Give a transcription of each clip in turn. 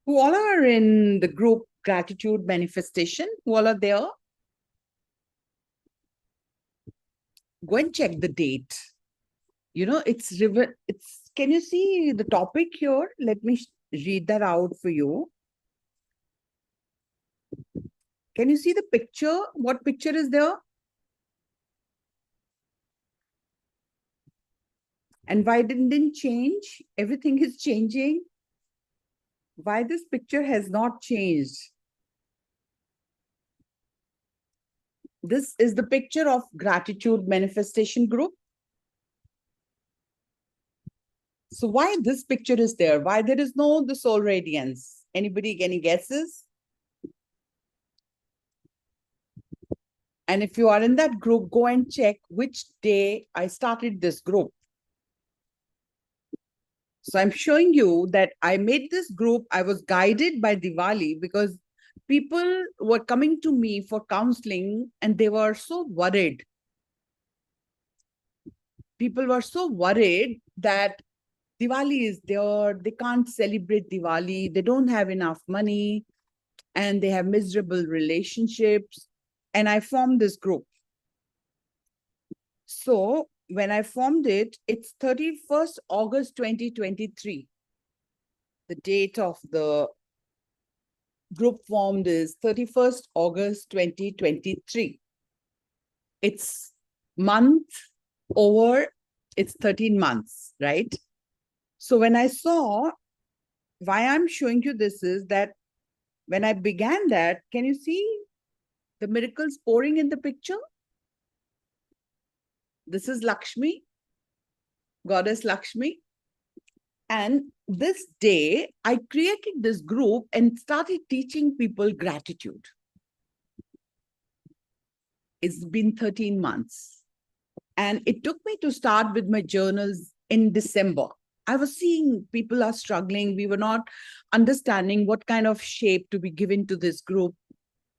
Who all are in the group Gratitude Manifestation? Who all are there? Go and check the date. You know, can you see the topic here? Let me read that out for you. Can you see the picture? What picture is there? And why didn't it change? Everything is changing. Why this picture has not changed? This is the picture of Gratitude Manifestation Group. So why this picture is there? Why there is no the soul radiance? Anybody, any guesses? And if you are in that group, go and check which day I started this group. So I'm showing you that I made this group. I was guided by Diwali because people were coming to me for counseling and they were so worried. People were so worried that Diwali is there. They can't celebrate Diwali. They don't have enough money and they have miserable relationships. And I formed this group. So when I formed it, it's 31st August 2023. The date of the group formed is 31st August 2023. It's month over, it's 13 months, right? So when I saw, why I'm showing you this is that when I began that, can you see the miracles pouring in the picture? This is Lakshmi, Goddess Lakshmi. And this day, I created this group and started teaching people gratitude. It's been 13 months. And it took me to start with my journals in December. I was seeing people are struggling. We were not understanding what kind of shape to be given to this group.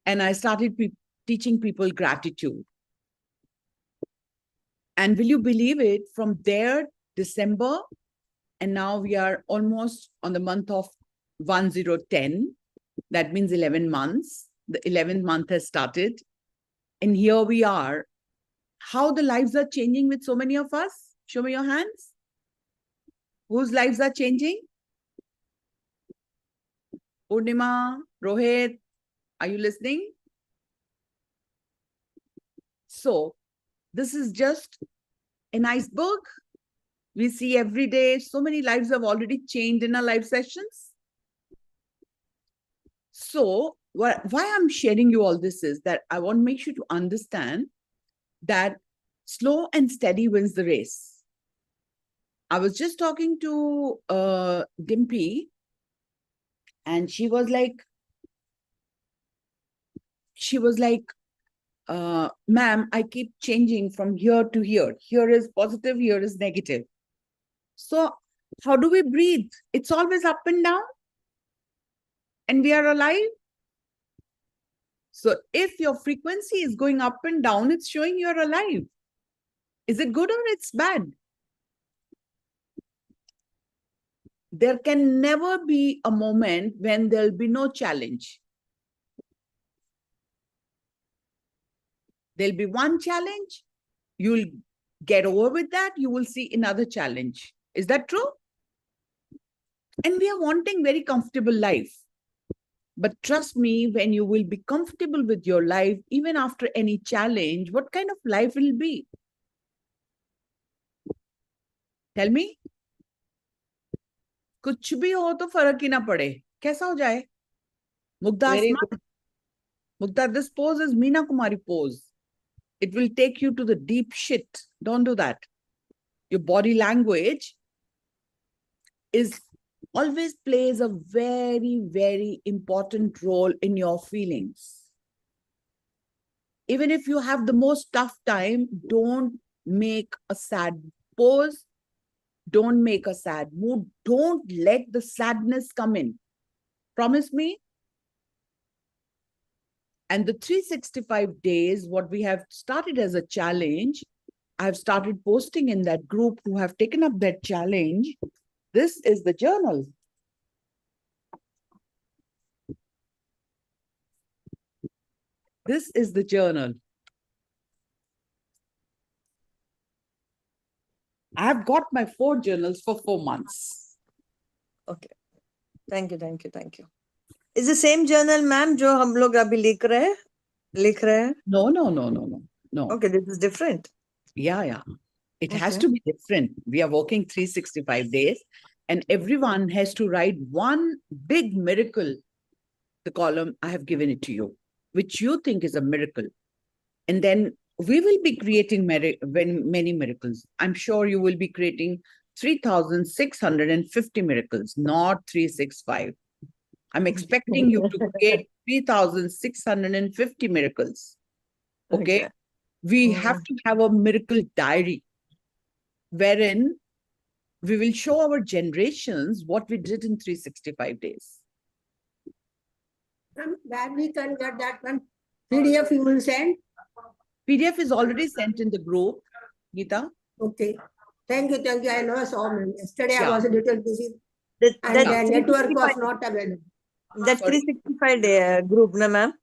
And I started teaching people gratitude. And will you believe it? From there, December, and now we are almost on the month of 1010. That means 11 months. The 11th month has started. And here we are. How the lives are changing with so many of us? Show me your hands. Whose lives are changing? Purnima, Rohit, are you listening? So this is just an iceberg. We see every day, so many lives have already changed in our live sessions. So why I'm sharing you all this is that I want to make sure to understand that slow and steady wins the race. I was just talking to Dimpy, and she was like, ma'am, I keep changing from here to here. Here is positive, here is negative. So how do we breathe? It's always up and down. And we are alive. So if your frequency is going up and down, it's showing you're alive. Is it good or it's bad? There can never be a moment when there'll be no challenge. There'll be one challenge. You'll get over with that. You will see another challenge. Is that true? And we are wanting very comfortable life. But trust me, when you will be comfortable with your life, even after any challenge, what kind of life will be? Tell me. कुछ भी हो तो फर्क ही ना पड़े. कैसा हो जाए? Mugdar, this pose is Meena Kumari pose. It will take you to the deep shit. Don't do that. Your body language always plays a very, very important role in your feelings. Even if you have the most tough time, don't make a sad pose. Don't make a sad mood. Don't let the sadness come in. Promise me. And the 365 days, what we have started as a challenge, I've started posting in that group who have taken up that challenge. This is the journal. This is the journal. I've got my 4 journals for 4 months. Okay. Thank you, thank you, thank you. Is the same journal, ma'am, जो हम लोग अभी लिख रहे हैं? No. Okay, this is different. Yeah. It has Okay. to be different. We are working 365 days and everyone has to write one big miracle, the column, I have given it to you, which you think is a miracle. And then we will be creating many miracles. I'm sure you will be creating 3,650 miracles, not 365. I'm expecting you to create 3,650 miracles. Okay. We have to have a miracle diary wherein we will show our generations what we did in 365 days. Where we can get that one PDF you will send? PDF is already sent in the group, Geeta. Okay. Thank you. I know so many. Yesterday Yeah. I was a little busy That and the network 365 was not available. That Sorry? 365 day group, na ma'am?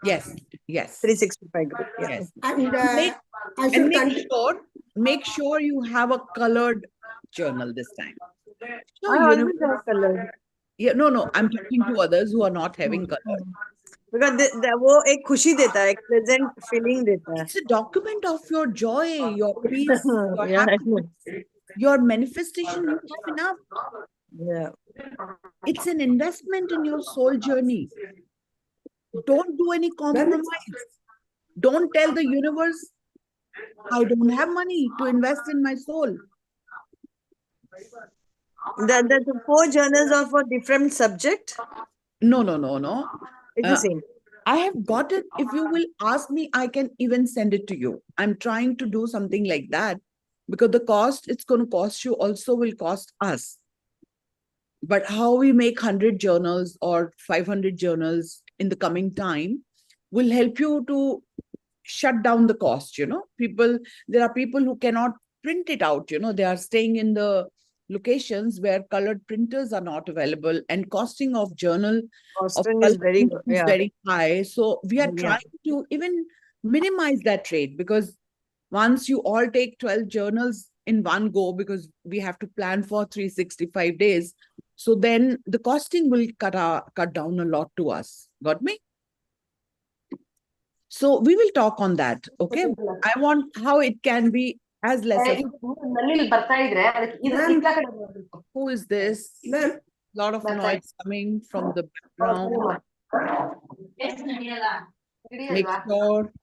Yes. 365 group. Yeah. Yes. And Make- I And should make sure you have a colored journal this time. I always have color. Yeah, no. I'm talking to others who are not having color. Because वो एक खुशी देता है, एक pleasant feeling देता है. It's a document of your joy, your peace, your Yeah, I know. happiness, your manifestation. You have enough. Yeah. It's an investment in your soul journey. Don't do any compromise. Don't tell the universe, I don't have money to invest in my soul. The 4 journals are for different subject? No. It's the same. I have got it. If you will ask me, I can even send it to you. I'm trying to do something like that because the cost it's going to cost you also will cost us. But how we make 100 journals or 500 journals in the coming time will help you to shut down the cost. There are people who cannot print it out. They are staying in the locations where colored printers are not available and costing of journal Costing is very good. is Yeah. very high. So we are Yeah. trying to even minimize that rate, because once you all take 12 journals in one go, because we have to plan for 365 days, so then the costing will cut down a lot to us. Got me? So we will talk on that. Okay. I want how it can be as less as. Who is this? Ma'am. Lot of noise coming from the background. Make sure.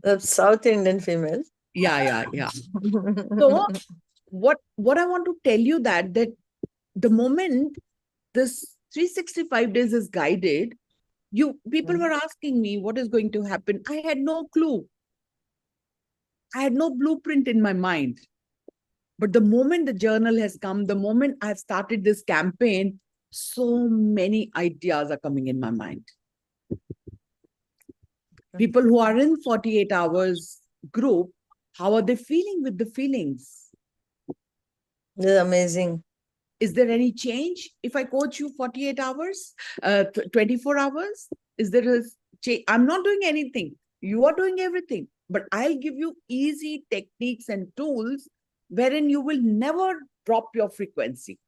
The South Indian females. Yeah. So what I want to tell you that the moment this 365 days is guided, people were asking me what is going to happen. I had no clue. I had no blueprint in my mind. But the moment the journal has come, the moment I've started this campaign, so many ideas are coming in my mind. People who are in 48 hours group, how are they feeling with the feelings? This is amazing. Is there any change if I coach you 48 hours, 24 hours? Is there a change? I'm not doing anything. You are doing everything. But I'll give you easy techniques and tools wherein you will never drop your frequency.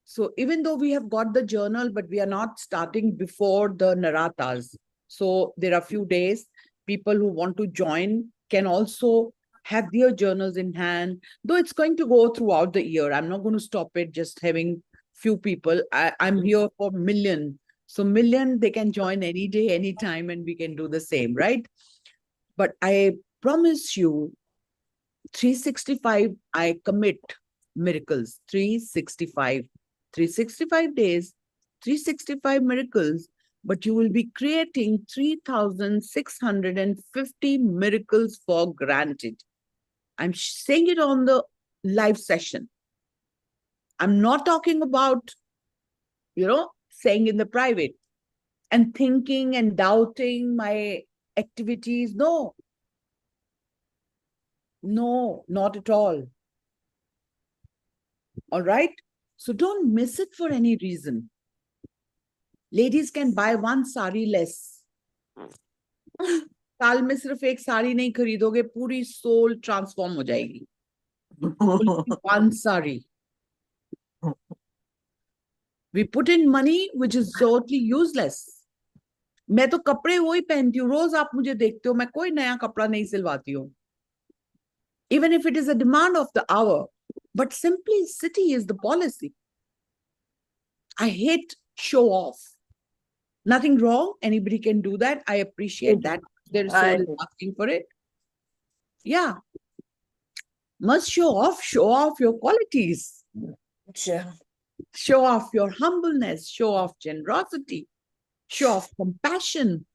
So even though we have got the journal, but we are not starting before the Naratas. So there are few days. People who want to join can also have their journals in hand, though it's going to go throughout the year. I'm not going to stop it just having few people. I'm here for million. So million, they can join any day, anytime, and we can do the same, right? But I promise you, 365, I commit miracles. 365 days, 365 miracles, but you will be creating 3,650 miracles for granted. I'm saying it on the live session. I'm not talking about, saying in the private and thinking and doubting my activities. No, not at all. All right. So don't miss it for any reason. Ladies can buy one sari less. साल में सिर्फ एक साड़ी नहीं खरीदोगे, पूरी soul transform हो जाएगी. One sari. We put in money which is totally useless. मैं तो कपड़े वही पहनती हूँ, रोज आप मुझे देखते हो, मैं कोई नया कपड़ा नहीं सिलवाती हूँ. Even if it is a demand of the hour, but simplicity is the policy. I hate show off. Nothing wrong. Anybody can do that. I appreciate that. There is soul asking for it. Yeah. Must show off your qualities. Sure. Show off your humbleness, show off generosity, show off compassion.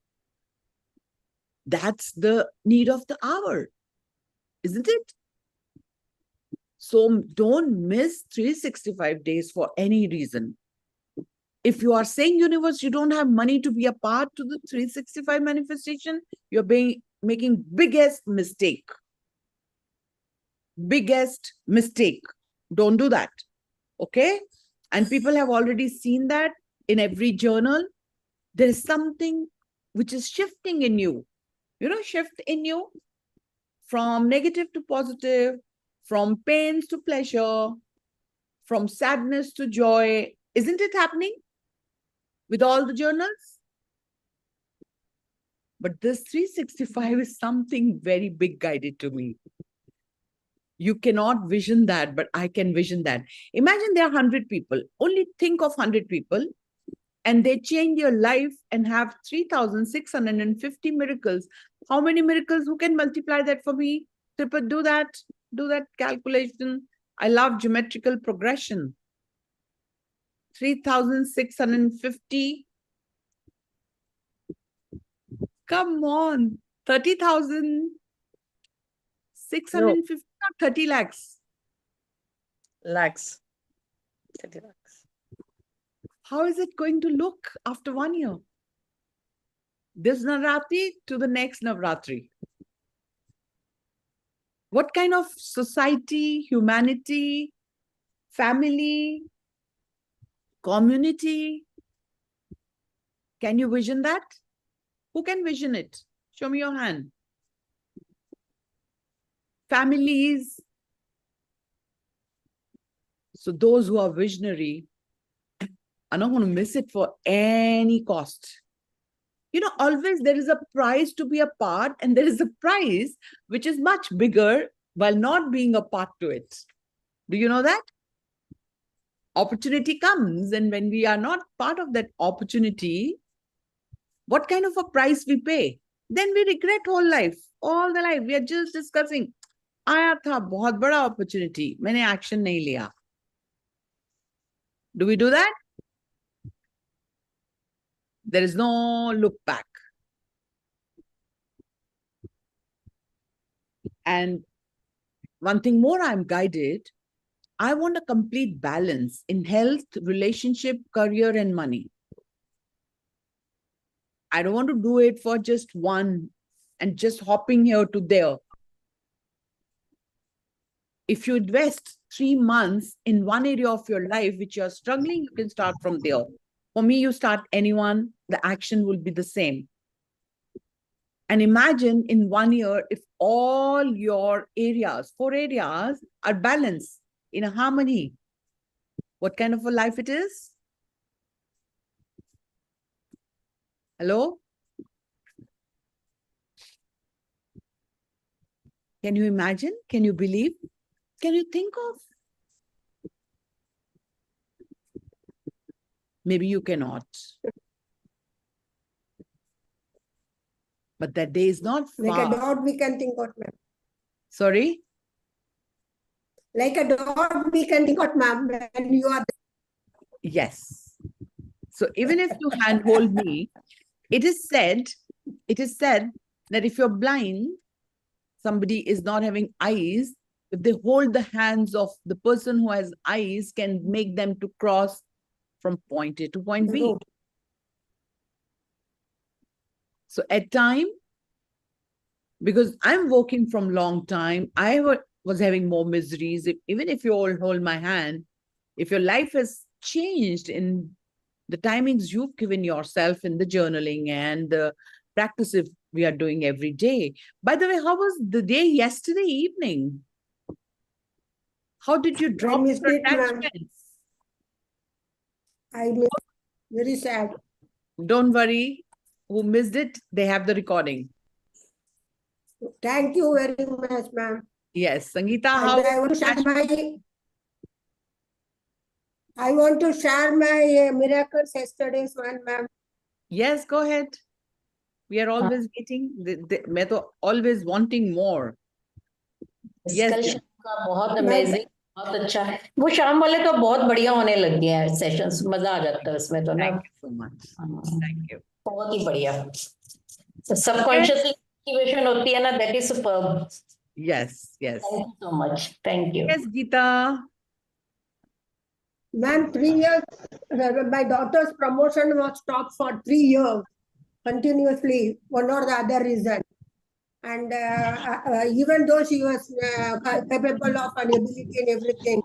That's the need of the hour, isn't it? So don't miss 365 days for any reason. If you are saying, universe, you don't have money to be a part to the 365 manifestation, you're making biggest mistake. Biggest mistake. Don't do that. Okay? And people have already seen that in every journal. There is something which is shifting in you. You know, shift in you from negative to positive, from pains to pleasure, from sadness to joy. Isn't it happening with all the journals? But this 365 is something very big guided to me. You cannot vision that, but I can vision that. Imagine there are 100 people. Only think of 100 people, and they change your life and have 3,650 miracles. How many miracles? Who can multiply that for me? Triple, do that calculation. I love geometrical progression. 3,650. Come on. 30,650 or 30 lakhs? Lakhs. 30 lakhs. How is it going to look after 1 year? This Navratri to the next Navratri. What kind of society, humanity, family, community? Can you vision that? Who can vision it? Show me your hand. Families. So those who are visionary are not going to miss it for any cost. You know, always there is a prize to be a part, and there is a prize which is much bigger while not being a part to it. Do you know that? Opportunity comes, and when we are not part of that opportunity, what kind of a price we pay? Then we regret whole life, all the life. We are just discussing. आया था बहुत बड़ा opportunity, मैंने action नहीं लिया. Do we do that? There is no look back. And one thing more, I'm guided. I want a complete balance in health, relationship, career, and money. I don't want to do it for just one and just hopping here to there. If you invest 3 months in one area of your life which you're struggling, you can start from there. For me, you start anyone, the action will be the same. And imagine in 1 year, if all your areas, 4 areas, are balanced in a harmony, what kind of a life it is? Hello? Can you imagine? Can you believe? Can you think of? Maybe you cannot. But that day is not far. Like a dot we can think of, ma'am. Sorry? Like a dot we can think of, ma'am, when you are Yes. So even if you handhold me, it is said that if you're blind, somebody is not having eyes, if they hold the hands of the person who has eyes, can make them to cross from point A to point B. road. So at time, because I'm working from long time, I was having more miseries. Even if you all hold my hand, If your life has changed in the timings you've given yourself in the journaling and the practices we are doing every day. By the way, how was the day yesterday evening? How did you I drop missed your it, ma'am. attachments? I missed. Very sad. Don't worry. Who missed it, they have the recording. Thank you very much, ma'am. Yes. Sangeeta, And how? I want to share my miracles yesterday's one, ma'am. Yes, go ahead. We are always waiting. मैं तो always wanting more. Yes. Discussion का बहुत मैं- amazing, बहुत अच्छा है। वो शाम वाले तो बहुत बढ़िया होने लग गए हैं सेशंस, मजा आ जाता है उसमें तो ना। Thank you so much. Thank you. बहुत ही बढ़िया। सबकॉन्शियसली एक्टिवेशन होती है ना, that is superb. Yes, yes. Thank you so much, thank you. Yes, Geeta. Ma'am, 3 years, my daughter's promotion was stopped for 3 years continuously, one or the other reason. And even though she was capable of an ability and everything,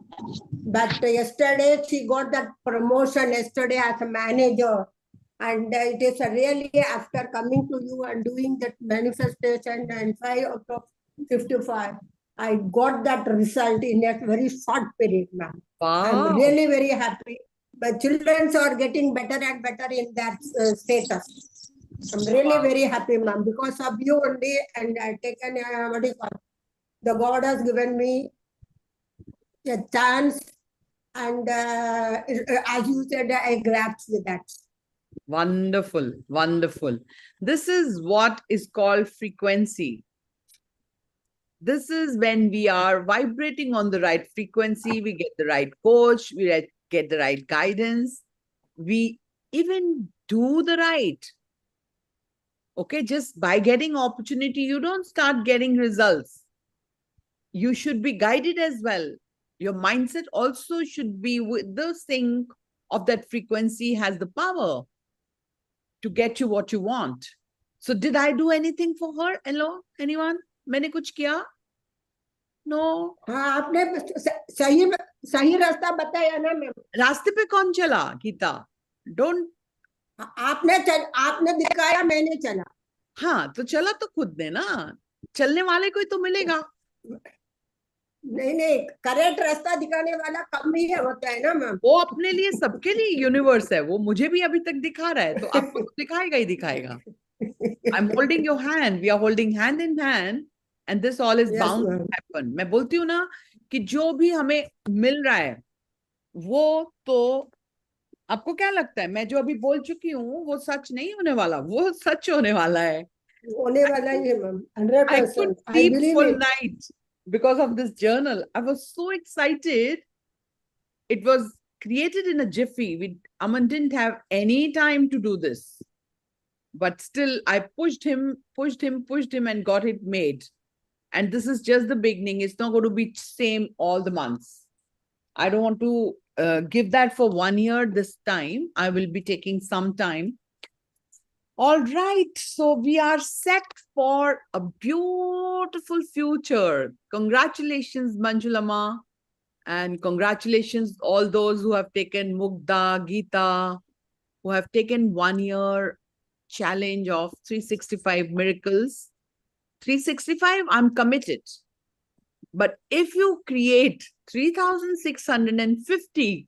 but yesterday she got that promotion yesterday as a manager. And it is really after coming to you and doing that manifestation and 5 out of 55, I got that result in a very short period, ma'am. I'm Wow. really very happy. My children are getting better and better in that status. I'm really very happy, ma'am, because of you only, and I've taken what do you call it? The God has given me a chance, and as you said, I grasped with that. Wonderful, wonderful. This is what is called frequency. This is when we are vibrating on the right frequency, we get the right coach, we get the right guidance, we even do the right. Okay, just by getting opportunity, you don't start getting results. You should be guided as well. Your mindset also should be with the sync of that frequency, has the power to get you what you want. So did I do anything for her? Hello, anyone? मैंने कुछ किया? No. हाँ, आपने सही रास्ता बताया ना ma'am. रास्ते पे कौन चला, गीता? Don't. आपने दिखाया, मैंने चला। हाँ, तो चला तो खुद ने ना, चलने वाले को ही तो मिलेगा। नहीं, करेक्ट रास्ता दिखाने वाला कम ही होता है ना मैम। वो अपने लिए, सबके लिए यूनिवर्स है। वो मुझे भी अभी तक दिखा रहा है, तो आपको तो दिखाएगा ही दिखाएगा। I'm holding your hand. We are holding hand in hand, and this all is Yes, bound to ma'am. happen. मैं बोलती हूँ ना कि जो भी हमें मिल रहा है, वो तो आपको क्या लगता है? मैं जो अभी बोल चुकी हूँ, वो सच नहीं होने वाला, वो सच होने वाला है। होने वाला ही है ma'am, I could 100%. I sleep believe full it. night because of this journal. I was so excited. It was created in a jiffy. Aman didn't have any time to do this. But still, I pushed him, and got it made. And this is just the beginning. It's not going to be same all the months. I don't want to give that for 1 year this time. I will be taking some time. All right. So we are set for a beautiful future. Congratulations, Manjulama. And congratulations, all those who have taken Mugda, Geeta, who have taken 1 year challenge of 365 miracles. 365, I'm committed. But if you create 3,650,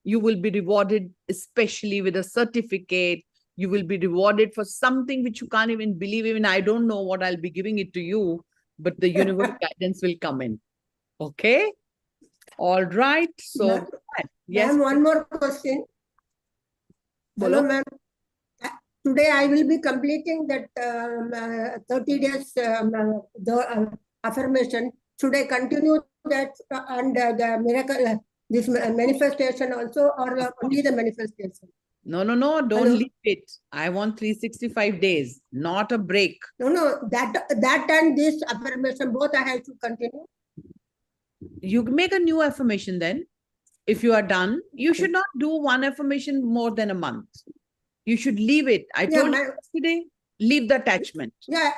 you will be rewarded, especially with a certificate. You will be rewarded for something which you can't even believe. Even I don't know what I'll be giving it to you, but the universe guidance will come in. Okay? All right. So, yes. Ma'am, one more question. Bolo. Hello, ma'am. Today I will be completing that 30 days affirmation. Should I continue that and the miracle, this manifestation also, or only the manifestation? No, don't Hello? leave it. I want 365 days, not a break. No, that and this affirmation, both I have to continue. You make a new affirmation then. If you are done, you should not do one affirmation more than a month. You should leave it. I told you yesterday, leave the attachment. Yeah,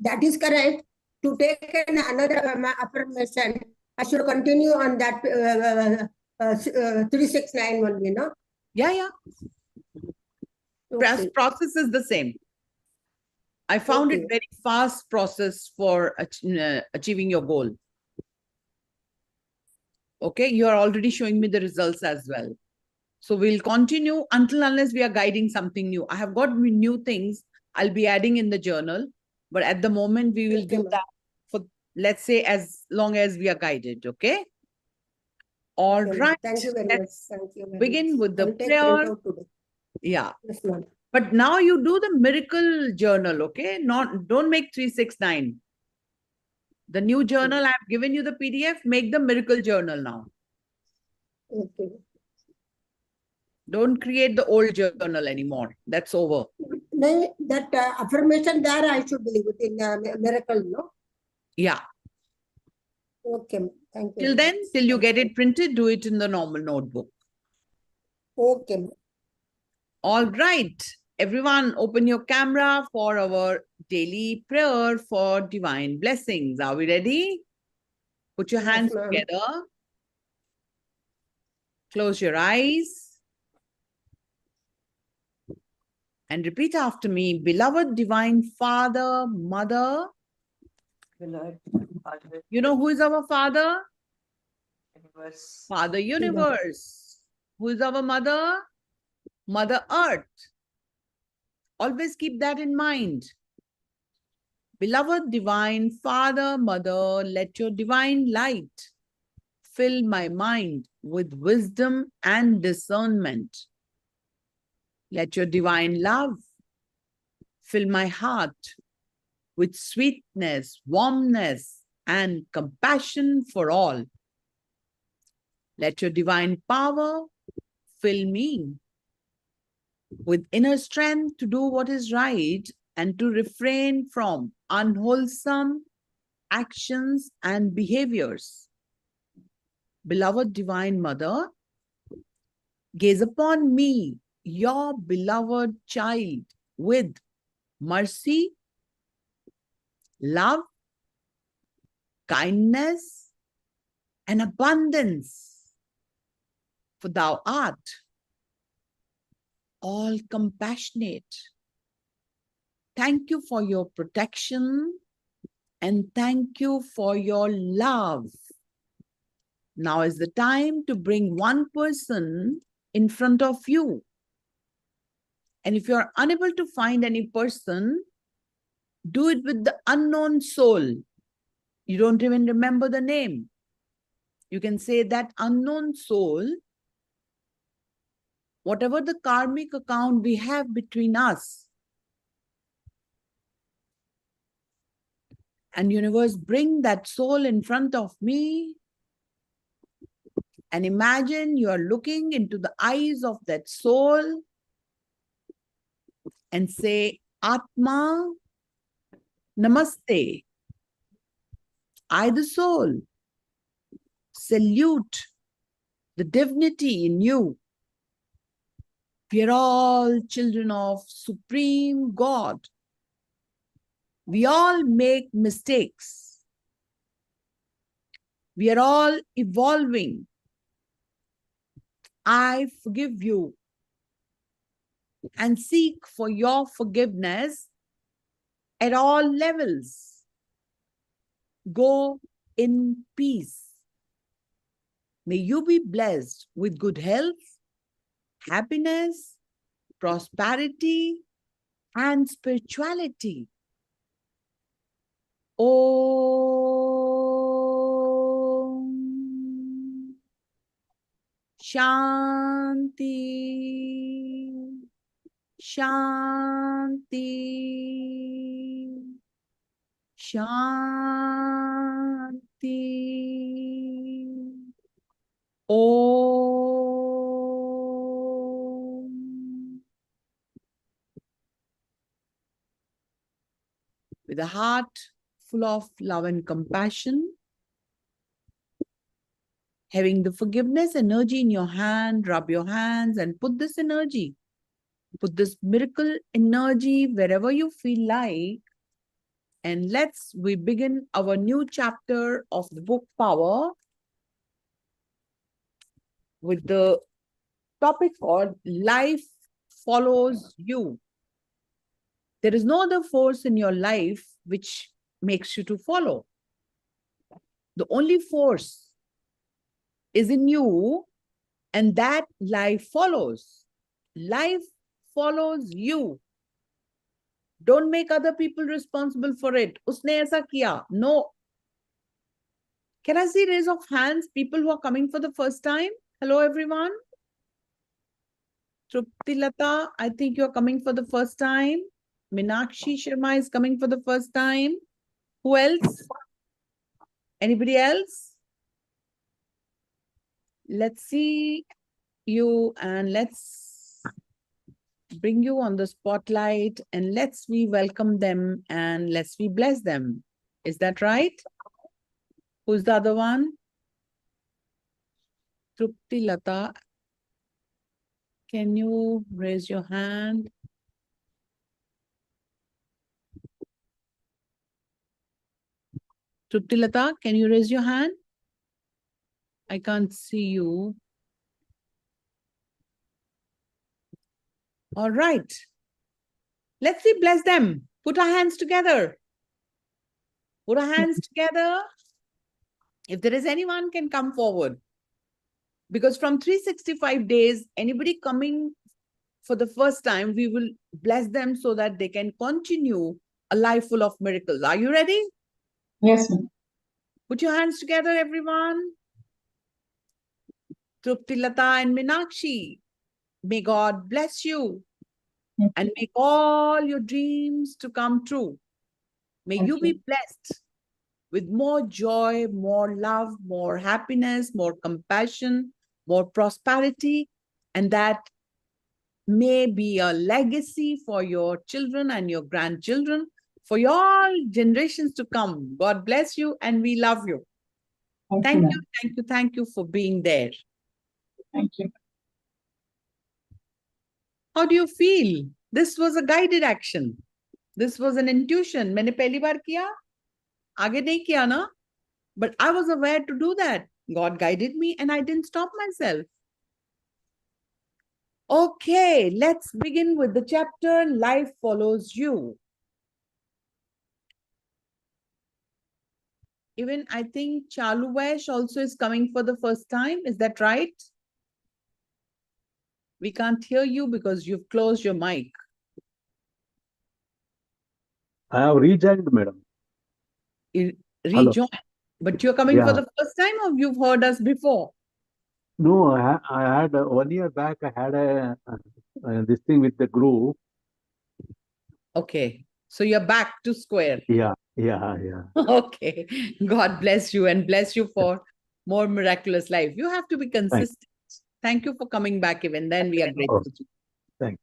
that is correct. To take another affirmation, I should continue on that 369 only, no? Yeah. Okay. Process is the same. I found it Okay. very fast process for achieving your goal. Okay, you are already showing me the results as well. So we'll continue until unless we are guiding something new. I have got new things I'll be adding in the journal, but at the moment we will Okay, do ma'am. that for, let's say, as long as we are guided. Okay. All Okay, ma'am. right. Thank you very much. Let's Thank you very begin much. with I the will take prayer. printout today. Yeah. Yes, ma'am. But now you do the miracle journal, okay? Don't make 369. The new journal, I've given you the PDF, make the miracle journal now. Okay. Don't create the old journal anymore. That's over. No, that affirmation there I should leave it in miracle, no? Yeah. Okay, ma'am. Thank you. Till very then, much. till you Thank get it printed, do it in the normal notebook. Okay, ma'am. All right. Everyone, open your camera for our daily prayer for divine blessings. Are we ready? Put your Yes, hands ma'am. together. Close your eyes. And repeat after me. Beloved divine Father, Mother. Beloved Father, You know who is our Father? universe, Father Universe. Who is our Mother? Mother Earth. Always keep that in mind. Beloved divine Father, Mother, let your divine light fill my mind with wisdom and discernment. Let your divine love fill my heart with sweetness, warmness, and compassion for all. Let your divine power fill me with inner strength to do what is right and to refrain from unwholesome actions and behaviors. Beloved Divine Mother, gaze upon me, your beloved child, with mercy, love, kindness, and abundance. For thou art all compassionate. Thank you for your protection and thank you for your love. Now is the time to bring one person in front of you. And if you are unable to find any person, do it with the unknown soul. You don't even remember the name. You can say that unknown soul, whatever the karmic account we have between us, and universe, bring that soul in front of me and imagine you are looking into the eyes of that soul and say, Atma, Namaste. I, the soul, salute the divinity in you. We are all children of Supreme God. We all make mistakes. We are all evolving. I forgive you and seek for your forgiveness at all levels. Go in peace. May you be blessed with good health, happiness, prosperity, and spirituality. Om Shanti, Shanti, Shanti. Om. With a heart full of love and compassion, having the forgiveness energy in your hand, rub your hands and put this energy, put this miracle energy wherever you feel like. And we begin our new chapter of the book Power. with the topic called Life Follows You. There is no other force in your life which makes you to follow. The only force is in you, and that life follows. Life follows you. Don't make other people responsible for it. Usne aisa kiya. No. Can I see raise of hands, people who are coming for the first time? Hello, everyone. Trupti Lata, I think you're coming for the first time. Meenakshi Sharma is coming for the first time. Who else? Anybody else? Let's see you and let's bring you on the spotlight and let's we welcome them and let's we bless them. Is that right? Who's the other one? Trupti Lata. Can you raise your hand? Trupti Lata, can you raise your hand? I can't see you. All right. Let's see, bless them. Put our hands together. Put our hands together. If there is anyone, can come forward. Because from 365 days, anybody coming for the first time, we will bless them so that they can continue a life full of miracles. Are you ready? Yes, ma'am. Put your hands together, everyone. Trupti Lata and Meenakshi, may God bless you and make all your dreams to come true. May Thank you you. be blessed with more joy, more love, more happiness, more compassion, more prosperity, and that may be a legacy for your children and your grandchildren, for your generations to come. God bless you and we love you. Thank you, Thank you for being there. Thank you. How do you feel? This was a guided action. This was an intuition. मैंने पहली बार किया, आगे नहीं किया ना? But I was aware to do that. God guided me and I didn't stop myself. Okay, let's begin with the chapter Life Follows You. Even I think Chaluvesh also is coming for the first time. Is that right? We can't hear you because you've closed your mic. I have rejoined, madam. Rejoin. But you're coming for Yeah. the first time or you've heard us before? No, I had 1 year back. I had this thing with the group. Okay. So you're back to square. Yeah. Okay. God bless you and bless you for more miraculous life. You have to be consistent. Thank you for coming back even then. We are grateful. Oh, thanks.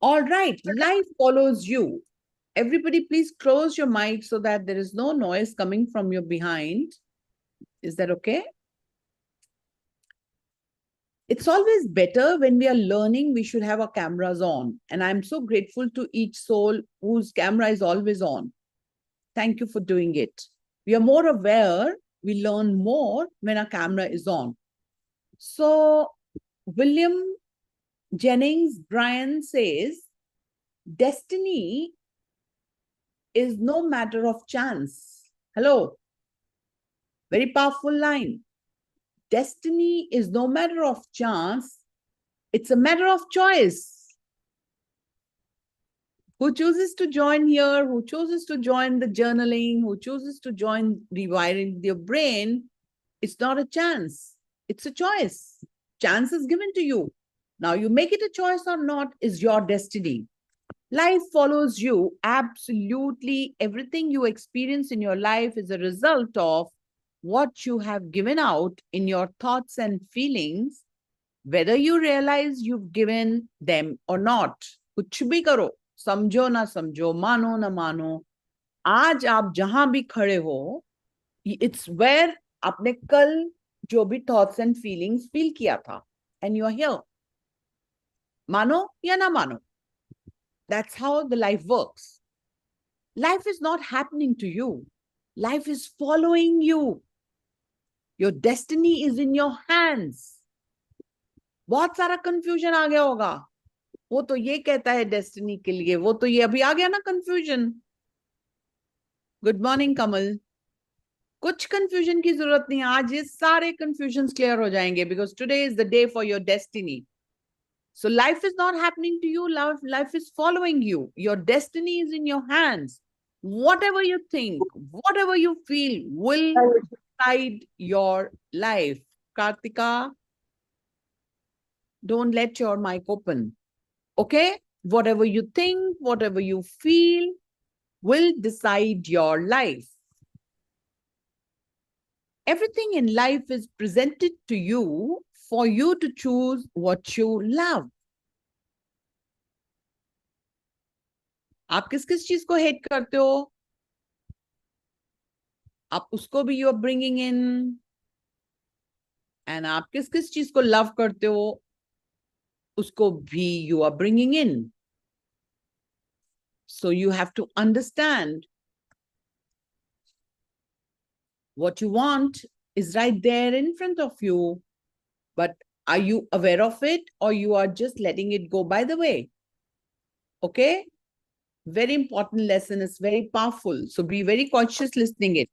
All right. Life follows you. Everybody, please close your mic so that there is no noise coming from your behind. Is that okay? It's always better when we are learning, we should have our cameras on. And I'm so grateful to each soul whose camera is always on. Thank you for doing it. We are more aware, we learn more when our camera is on. So William Jennings Bryan says, destiny is no matter of chance. Hello. Very powerful line. Destiny is no matter of chance. It's a matter of choice. Who chooses to join here, who chooses to join the journaling, who chooses to join rewiring their brain, it's not a chance. It's a choice. Chance is given to you. Now you make it a choice or not is your destiny. Life follows you. Absolutely everything you experience in your life is a result of what you have given out in your thoughts and feelings, whether you realize you've given them or not. कुछ भी करो, समझो ना समझो, मानो ना मानो, आज आप जहां भी खड़े हो, it's where आपने कल जो भी thoughts and feelings feel किया था, and you are here. मानो या ना मानो. That's how the life works. Life is not happening to you. Life is following you. Your destiny is in your hands. बहुत सारा कंफ्यूजन आ गया होगा, वो तो ये कहता है डेस्टिनी के लिए, वो तो ये अभी आ गया ना कंफ्यूजन। गुड मॉर्निंग कमल। कुछ कंफ्यूजन की जरूरत नहीं है, आज ये सारे कंफ्यूजन क्लियर हो जाएंगे, because today is the day for your destiny. So life is not happening to you, life is following you. Your destiny is in your hands. Whatever you think, whatever you feel will guide your life. Kartika, don't let your mic open. Okay? Whatever you think, whatever you feel will decide your life. Everything in life is presented to you for you to choose what you love. आप किस किस चीज को hate करते हो, आप उसको भी you are bringing in. And आप किस किस चीज को लव करते हो, उसको भी you are bringing in. So you have to understand what you want is right there in front of you, but are you aware of it, or you are just letting it go by the way? Okay, very important lesson, is very powerful, so be very conscious listening it.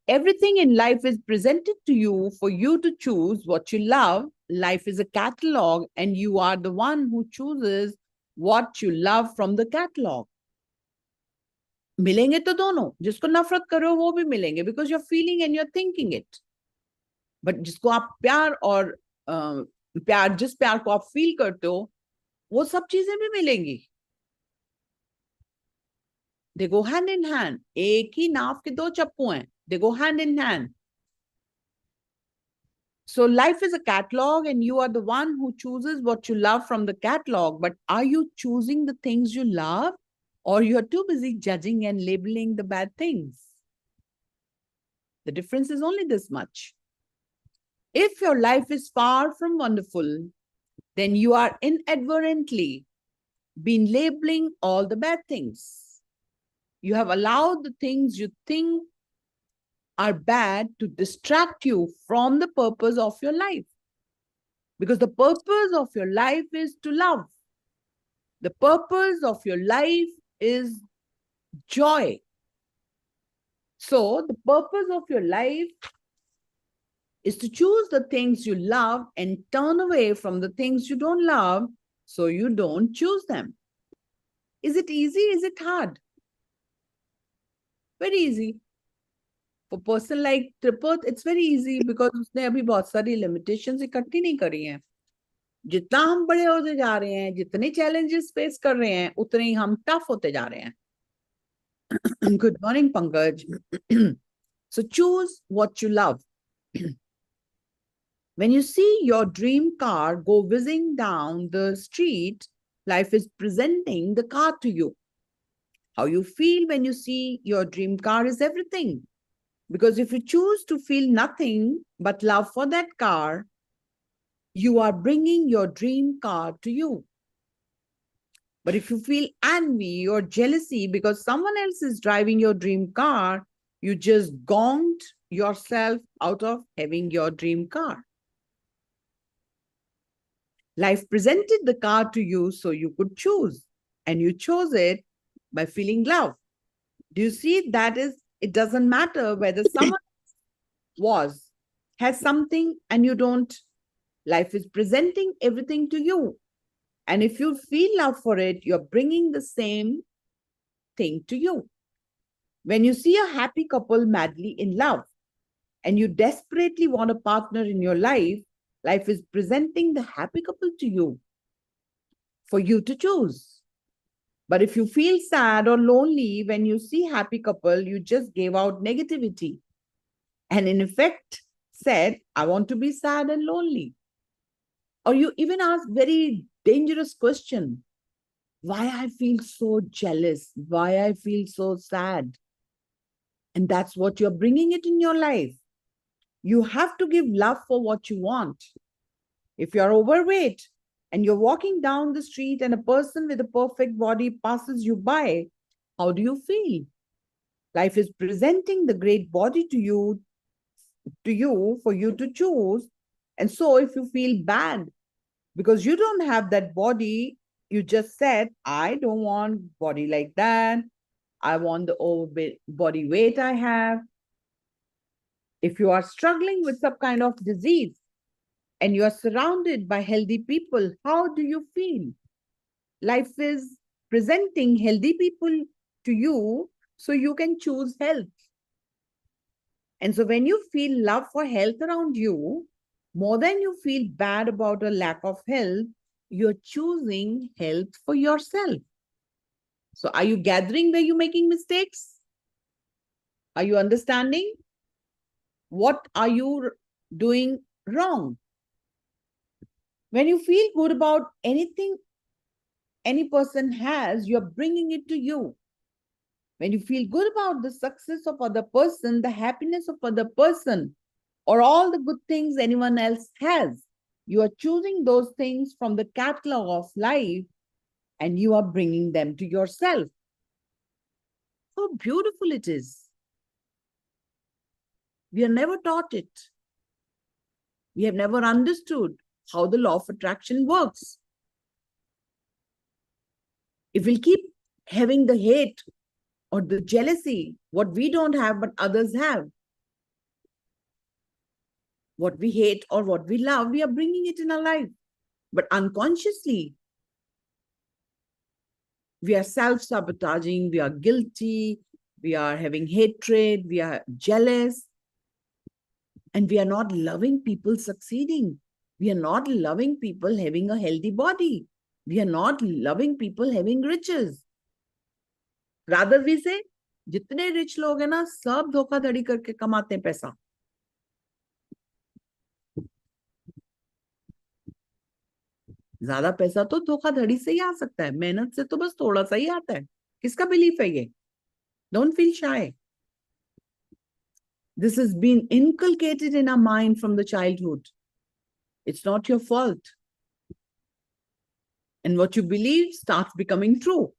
Everything in life is presented to you for you to choose what you love. Life is a catalog, and you are the one who chooses what you love from the catalog. मिलेंगे तो दोनों, जिसको नफरत करो वो भी मिलेंगे, because you're feeling and you're thinking it. But जिसको आप प्यार और प्यार, जिस प्यार को आप फील करते हो, वो सब चीजें भी मिलेंगी. They go hand in hand. एक ही नाव के दो चप्पू हैं. They go hand in hand. So life is a catalog, and you are the one who chooses what you love from the catalog. But are you choosing the things you love, or you're too busy judging and labeling the bad things? The difference is only this much. If your life is far from wonderful, then you are inadvertently been labeling all the bad things. You have allowed the things you think are bad to distract you from the purpose of your life. Because the purpose of your life is to love. The purpose of your life is joy. So the purpose of your life is to choose the things you love and turn away from the things you don't love, so you don't choose them. Is it easy? Is it hard? Very easy. For a person like Tripath, it's very easy because उसने अभी बहुत सारी limitations इकट्ठी नहीं करी हैं. जितना हम बड़े होते जा रहे हैं, जितने challenges face कर रहे हैं, उतने ही हम tough होते जा रहे हैं. Good morning, Pankaj. So choose what you love. When you see your dream car go whizzing down the street, life is presenting the car to you. How you feel when you see your dream car is everything. Because if you choose to feel nothing but love for that car, you are bringing your dream car to you. But if you feel envy or jealousy because someone else is driving your dream car, you just gonged yourself out of having your dream car. Life presented the car to you so you could choose, and you chose it by feeling love. Do you see? That is, it doesn't matter whether someone has something and you don't. Life is presenting everything to you. And if you feel love for it, you're bringing the same thing to you. When you see a happy couple madly in love and you desperately want a partner in your life, life is presenting the happy couple to you for you to choose. But if you feel sad or lonely when you see happy couple, you just gave out negativity. And in effect said, I want to be sad and lonely. Or you even ask very dangerous question. Why I feel so jealous? Why I feel so sad? And that's what you're bringing it in your life. You have to give love for what you want. If you're overweight and you're walking down the street and a person with a perfect body passes you by, how do you feel? Life is presenting the great body to you for you to choose. And so if you feel bad Because you don't have that body. You just said, I don't want body like that. I want the body weight I have. If you are struggling with some kind of disease and you are surrounded by healthy people, how do you feel? Life is presenting healthy people to you so you can choose health. And so when you feel love for health around you, more than you feel bad about a lack of health, you're choosing health for yourself. So are you gathering where you're making mistakes? Are you understanding? What are you doing wrong? When you feel good about anything any person has, you're bringing it to you. When you feel good about the success of other person, the happiness of other person, or all the good things anyone else has, you are choosing those things from the catalog of life and you are bringing them to yourself. How beautiful it is. We are never taught it. We have never understood how the law of attraction works. If we keep having the hate or the jealousy, what we don't have but others have, what we hate or what we love, we are bringing it in our life. But unconsciously, we are self-sabotaging, we are guilty, we are having hatred, we are jealous, and we are not loving people succeeding. We are not loving people having a healthy body. We are not loving people having riches. Rather we say, जितने rich लोग हैं ना, सब धोखाधड़ी करके कमाते हैं पैसा. ज्यादा पैसा तो धोखाधड़ी से ही आ सकता है, मेहनत से तो बस थोड़ा सा ही आता है. किसका बिलीफ है ये? Don't feel shy. This has been inculcated in our mind from the childhood. It's not your fault. And what you believe starts becoming true.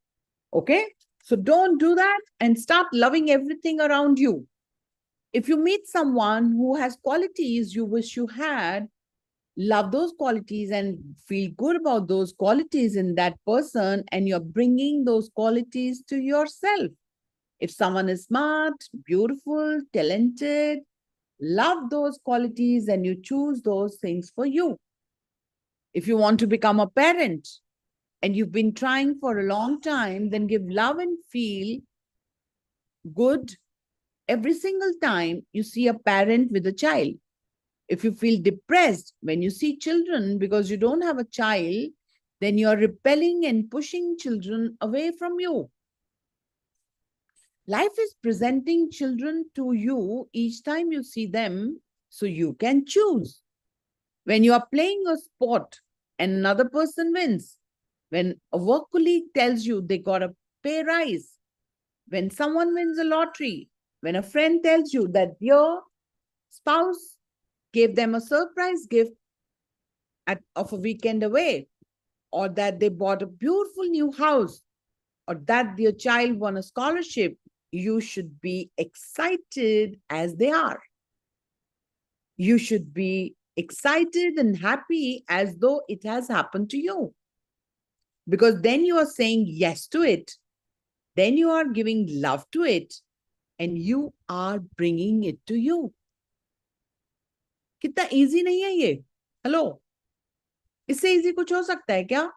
Okay? So don't do that and start loving everything around you. If you meet someone who has qualities you wish you had, love those qualities and feel good about those qualities in that person, and you're bringing those qualities to yourself. If someone is smart, beautiful, talented, love those qualities and you choose those things for you. If you want to become a parent and you've been trying for a long time, then give love and feel good every single time you see a parent with a child. If you feel depressed when you see children because you don't have a child, then you're repelling and pushing children away from you. Life is presenting children to you each time you see them, so you can choose. When you are playing a sport and another person wins, when a work colleague tells you they got a pay rise, when someone wins a lottery, when a friend tells you that your spouse gave them a surprise gift of a weekend away, or that they bought a beautiful new house, or that their child won a scholarship, you should be excited as they are. You should be excited and happy as though it has happened to you. Because then you are saying yes to it. Then you are giving love to it. And you are bringing it to you. कितना easy नहीं है ये? Hello? इससे easy कुछ हो सकता है क्या?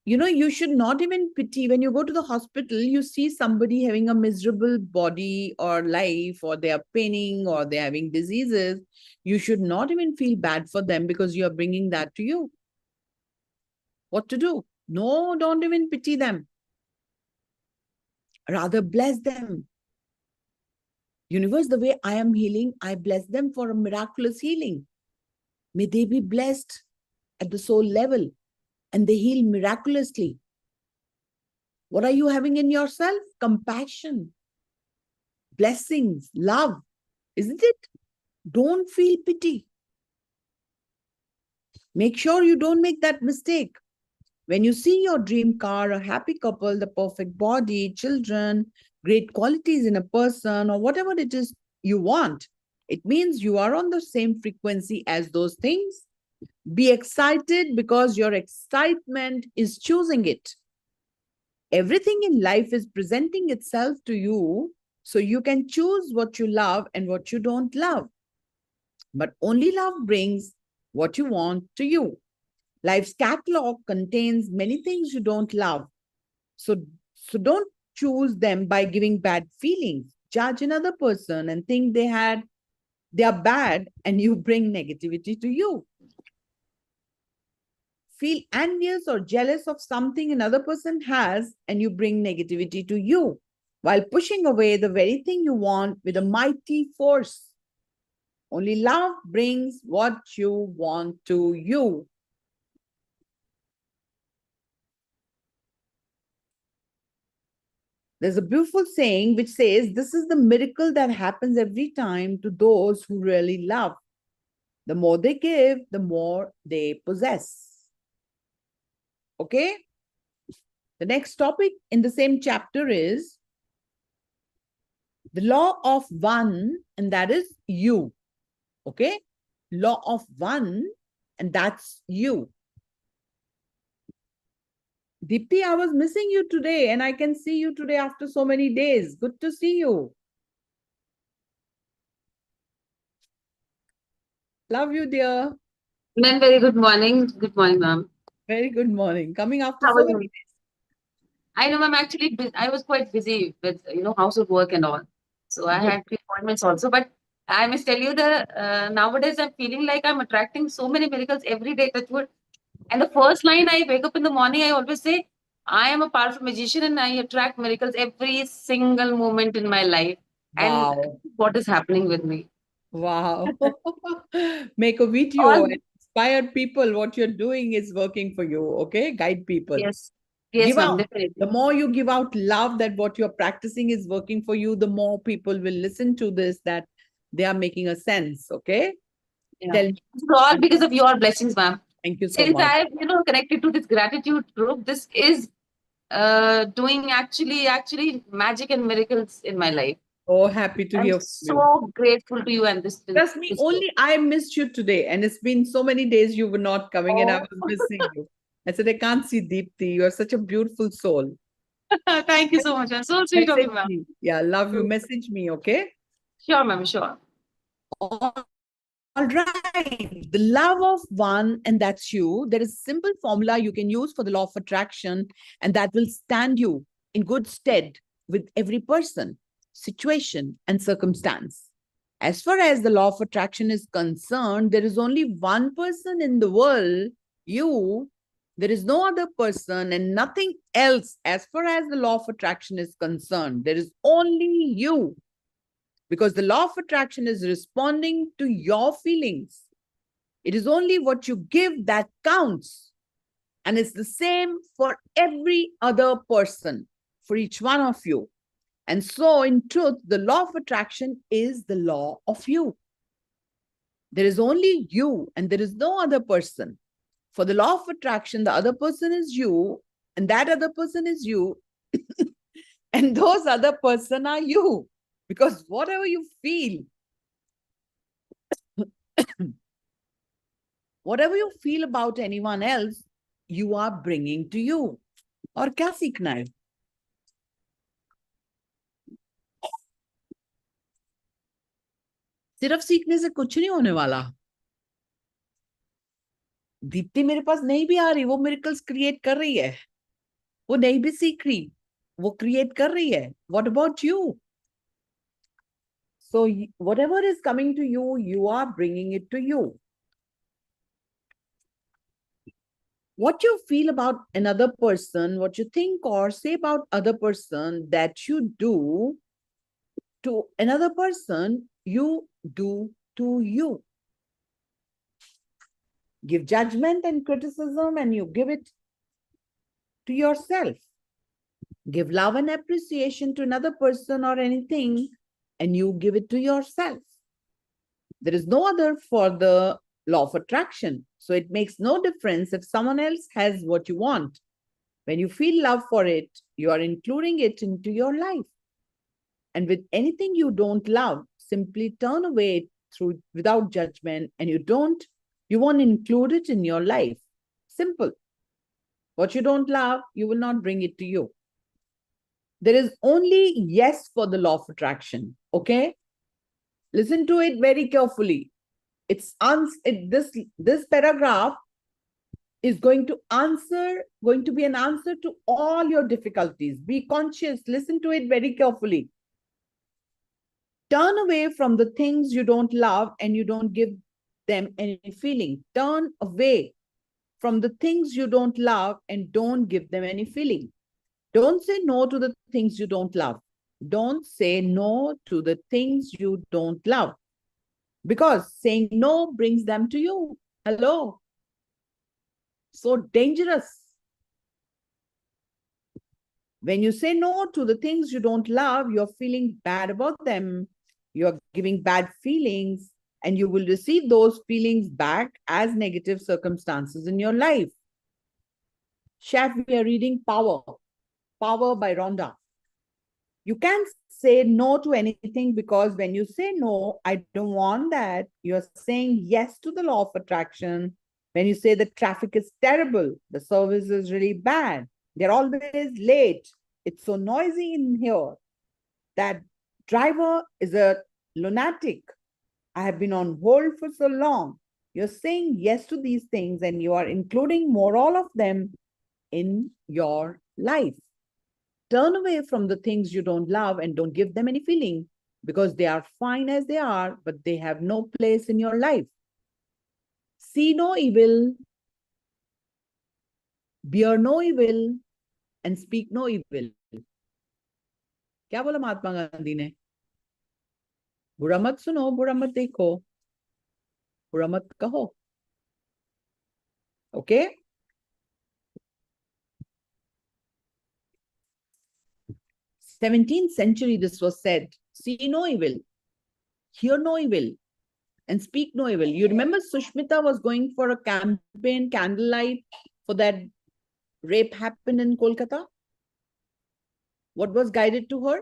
You know, you should not even pity when you go to the hospital, you see somebody having a miserable body or life, or they are paining, or they're having diseases. You should not even feel bad for them because you are bringing that to you. What to do? No, don't even pity them. Rather bless them. Universe, the way I am healing, I bless them for a miraculous healing. May they be blessed at the soul level. And they heal miraculously. What are you having in yourself? Compassion, blessings, love, isn't it? Don't feel pity. Make sure you don't make that mistake. When you see your dream car, a happy couple, the perfect body, children, great qualities in a person, or whatever it is you want, It means you are on the same frequency as those things. Be excited because your excitement is choosing it. Everything in life is presenting itself to you, so you can choose what you love and what you don't love. But only love brings what you want to you. Life's catalog contains many things you don't love. So don't choose them by giving bad feelings. Judge another person and think they are bad, and you bring negativity to you. Feel envious or jealous of something another person has, and you bring negativity to you, while pushing away the very thing you want with a mighty force. Only love brings what you want to you. There's a beautiful saying which says, this is the miracle that happens every time to those who really love. The more they give, the more they possess. Okay? The next topic in the same chapter is the law of one, and that is you. Okay? Law of one, and that's you. Deepti, I was missing you today, and I can see you today after so many days. Good to see you. Love you, dear. Ma'am, very good morning. Good morning, ma'am. Very good morning. Coming after How so are many you? I know, ma'am. Actually, I was quite busy with household work and all, so I Good. had few appointments also. But I must tell you that nowadays I'm feeling like I'm attracting so many miracles every day. That would, and the first line I wake up in the morning, I always say, I am a powerful magician and I attract miracles every single moment in my life. And Wow. what is happening with me? Wow. Make a video All and inspire people. What you're doing is working for you. Okay? Guide people. yes, yes, Give ma'am. out. Definitely. The more you give out love that what you're practicing is working for you, the more people will listen to this, that they are making a sense. Okay? Yeah. Tell me. It's all because of your blessings, ma'am. Thank you so Since much. I've connected to this gratitude group, this is doing actually magic and miracles in my life. Oh, happy to I'm hear from you. so grateful to you and this. Trust me, only I missed you today. And it's been so many days you were not coming and I Oh. was missing you. I said, I can't see Deepti. You are such a beautiful soul. Thank you so much. I'm so sweet of you, Message ma'am. me. Yeah, love you. Message me, okay? Sure, ma'am. Sure. All right. The love of one, and that's you. There is a simple formula you can use for the law of attraction, and that will stand you in good stead with every person, situation, and circumstance. As far as the law of attraction is concerned, there is only one person in the world, you. There is no other person and nothing else as far as the law of attraction is concerned. There is only you. Because the law of attraction is responding to your feelings. It is only what you give that counts. And it's the same for every other person, for each one of you. And so, in truth, the law of attraction is the law of you. There is only you and there is no other person. For the law of attraction, the other person is you, and that other person is you, and those other person are you. Because whatever you feel, whatever you feel about anyone else, you are bringing to you. और क्या सीखना है? सिर्फ सीखने से कुछ नहीं होने वाला. दीप्ति मेरे पास नहीं भी आ रही, वो मिरेकल्स क्रिएट कर रही है. वो नहीं भी सीख रही, वो क्रिएट कर रही है. What about you? So whatever is coming to you, you are bringing it to you. What you feel about another person, what you think or say about other person that you do to another person, you do to you. Give judgment and criticism and you give it to yourself. Give love and appreciation to another person or anything and you give it to yourself. There is no other for the law of attraction. So it makes no difference if someone else has what you want. When you feel love for it, you are including it into your life. And with anything you don't love, simply turn away without judgment, and you won't include it in your life. Simple. What you don't love, you will not bring it to you. There is only yes for the law of attraction. Okay? Listen to it very carefully. This paragraph is going to be an answer to all your difficulties. Be conscious. Listen to it very carefully. Turn away from the things you don't love and you don't give them any feeling. Turn away from the things you don't love and don't give them any feeling. Don't say no to the things you don't love. Don't say no to the things you don't love. Because saying no brings them to you. Hello. So dangerous. When you say no to the things you don't love, you're feeling bad about them. You're giving bad feelings, and you will receive those feelings back as negative circumstances in your life. Chef, we are reading Power. Power by Rhonda. You can't say no to anything, because when you say no, I don't want that, you're saying yes to the law of attraction. When you say the traffic is terrible, the service is really bad, they're always late, it's so noisy in here, that driver is a lunatic, I have been on hold for so long. You're saying yes to these things, and you are including all of them in your life. Turn away from the things you don't love and don't give them any feeling, because they are fine as they are, but they have no place in your life. See no evil, bear no evil, and speak no evil. क्या बोला महात्मा गांधी ने? बुरा मत सुनो, बुरा मत देखो, बुरा मत कहो. Okay? In the 17th century, this was said. See no evil, hear no evil, and speak no evil. You remember Sushmita was going for a campaign, candlelight, for that rape happened in Kolkata? What was guided to her?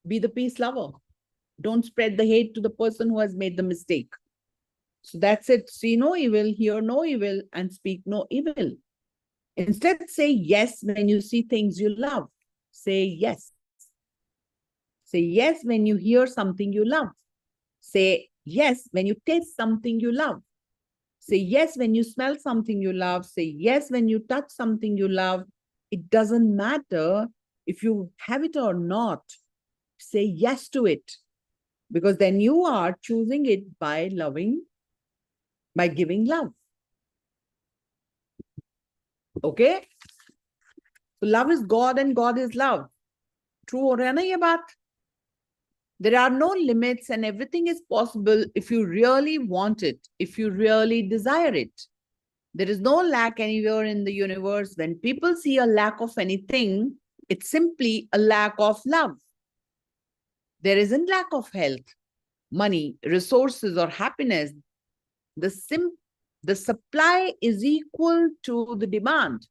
Be the peace lover. Don't spread the hate to the person who has made the mistake. So that's it. See no evil, hear no evil, and speak no evil. Instead, say yes when you see things you love. Say yes. Say yes when you hear something you love. Say yes when you taste something you love. Say yes when you smell something you love. Say yes when you touch something you love. It doesn't matter if you have it or not. Say yes to it, because then you are choosing it by loving, by giving love. Okay? So love is God and God is love. True ho raha na ye baat? There are no limits, and everything is possible if you really want it, if you really desire it. There is no lack anywhere in the universe. When people see a lack of anything, it's simply a lack of love. There isn't lack of health, money, resources, or happiness. The supply is equal to the demand.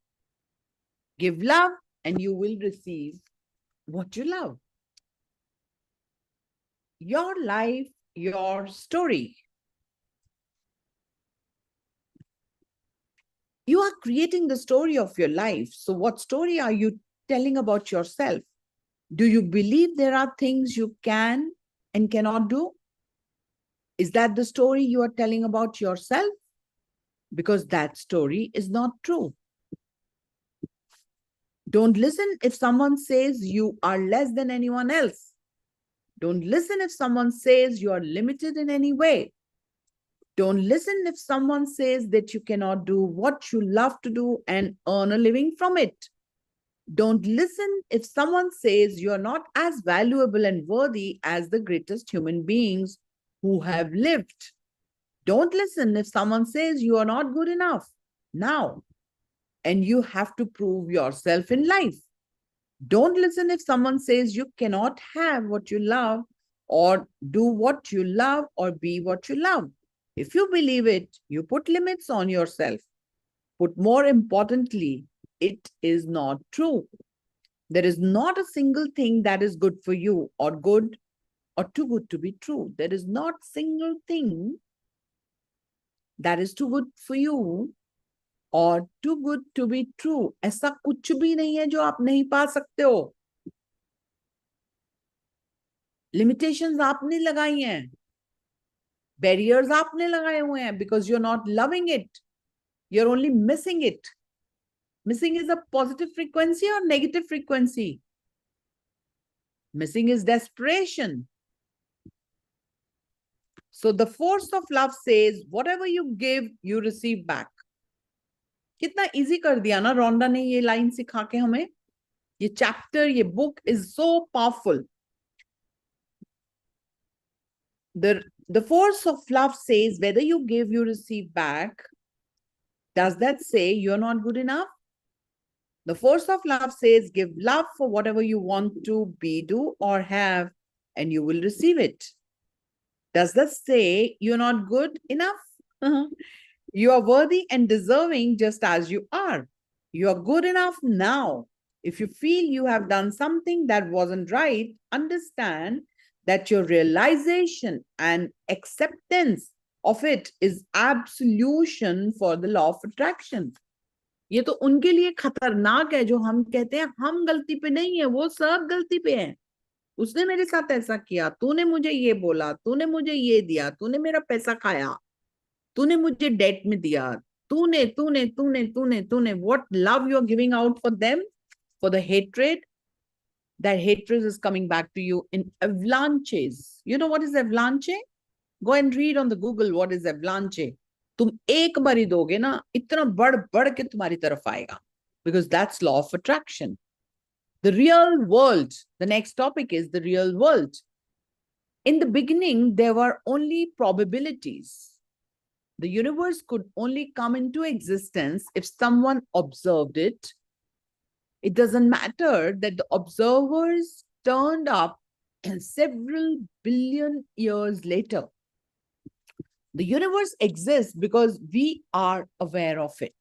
Give love and you will receive what you love. Your life, your story. You are creating the story of your life. So what story are you telling about yourself? Do you believe there are things you can and cannot do? Is that the story you are telling about yourself? Because that story is not true. Don't listen if someone says you are less than anyone else. Don't listen if someone says you are limited in any way. Don't listen if someone says that you cannot do what you love to do and earn a living from it. Don't listen if someone says you are not as valuable and worthy as the greatest human beings who have lived. Don't listen if someone says you are not good enough now and you have to prove yourself in life. Don't listen if someone says you cannot have what you love or do what you love or be what you love. If you believe it, you put limits on yourself. But more importantly, it is not true. There is not a single thing that is good for you or good or too good to be true. There is not single thing that is too good for you or too good to be true. ऐसा कुछ भी नहीं है जो आप नहीं पा सकते हो. Limitations आपने लगाई हैं. Barriers आपने लगाए हुए हैं because you're not loving it. You're only missing it. Missing is a positive frequency or negative frequency. Missing is desperation. So the force of love says, whatever you give, you receive back. कितना easy कर दिया ना रोंडा ने ये line सिखा के हमें. ये chapter, ये book is so powerful. The force of love says, whether you give, you receive back. Does that say you're not good enough? The force of love says, give love for whatever you want to be, do, or have, and you will receive it. Does that say you're not good enough? You are worthy and deserving just as you are. You are good enough now. If you feel you have done something that wasn't right, understand that your realization and acceptance of it is absolution for the law of attraction. ये तो उनके लिए खतरनाक है जो हम कहते हैं हम गलती पे नहीं है, वो सब गलती पे है. उसने मेरे साथ ऐसा किया, तूने मुझे ये बोला, तूने मुझे ये दिया, तूने मेरा पैसा खाया, तूने मुझे डेट में दिया, तूने तूने तूने तूने तूने. What love you are giving out for them, for the hatred, that hatred is coming back to you in avalanches. You know what is avalanche? Go and read on the Google what is avalanche. तुम एक बार ही दोगे ना, इतना बढ़ बढ़ के तुम्हारी तरफ आएगा. Because that's law of attraction. The real world. The next topic is the real world. In the beginning, there were only probabilities. The universe could only come into existence if someone observed it. It doesn't matter that the observers turned up several billion years later. The universe exists because we are aware of it.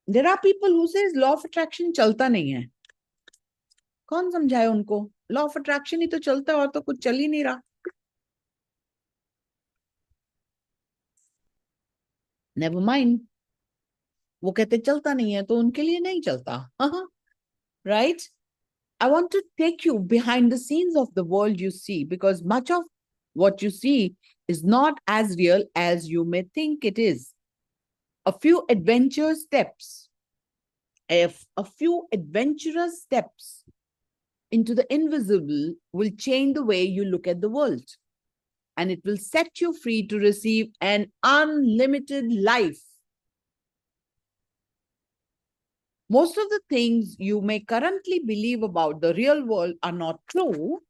There are people who says law of attraction चलता नहीं है. कौन समझाए उनको? Law of attraction ही तो चलता है और तो कुछ चल ही नहीं रहा. Never mind. वो कहते चलता नहीं है तो उनके लिए नहीं चलता. Right? I want to take you behind the scenes of the world you see, because much of what you see is not as real as you may think it is. A few adventurous steps into the invisible will change the way you look at the world, and it will set you free to receive an unlimited life. Most of the things you may currently believe about the real world are not true.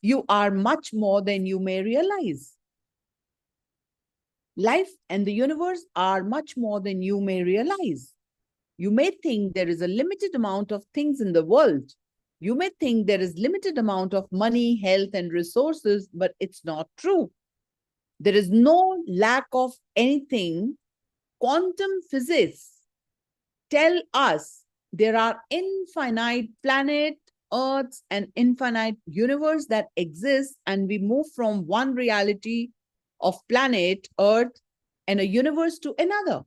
You are much more than you may realize. Life and the universe are much more than you may realize. You may think there is a limited amount of things in the world. You may think there is limited amount of money, health, and resources, but it's not true. There is no lack of anything. Quantum physics tell us there are infinite planets, Earths, and infinite universe that exist, and we move from one reality of planet Earth and a universe to another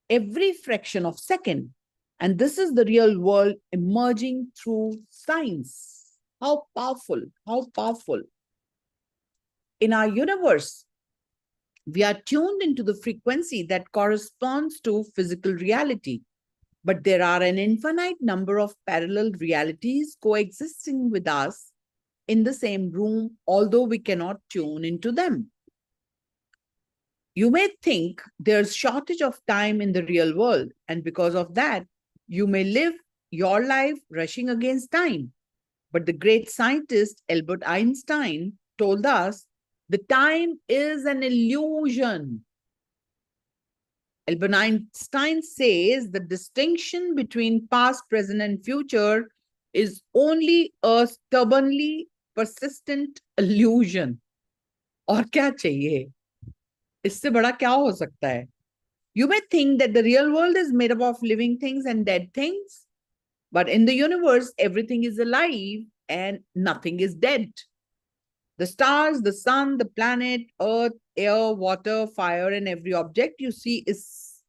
every fraction of second. And this is the real world emerging through science. How powerful, how powerful. In our universe, we are tuned into the frequency that corresponds to physical reality. But there are an infinite number of parallel realities coexisting with us in the same room, although we cannot tune into them. You may think there's shortage of time in the real world, and because of that, you may live your life rushing against time. But the great scientist Albert Einstein told us the time is an illusion. Albert Einstein says the distinction between past, present, and future is only a stubbornly persistent illusion. और क्या चाहिए? इससे बड़ा क्या हो सकता है? You may think that the real world is made up of living things and dead things, But in the universe, everything is alive and nothing is dead. The stars, the sun, the planet, earth, air, water, fire, and every object you see is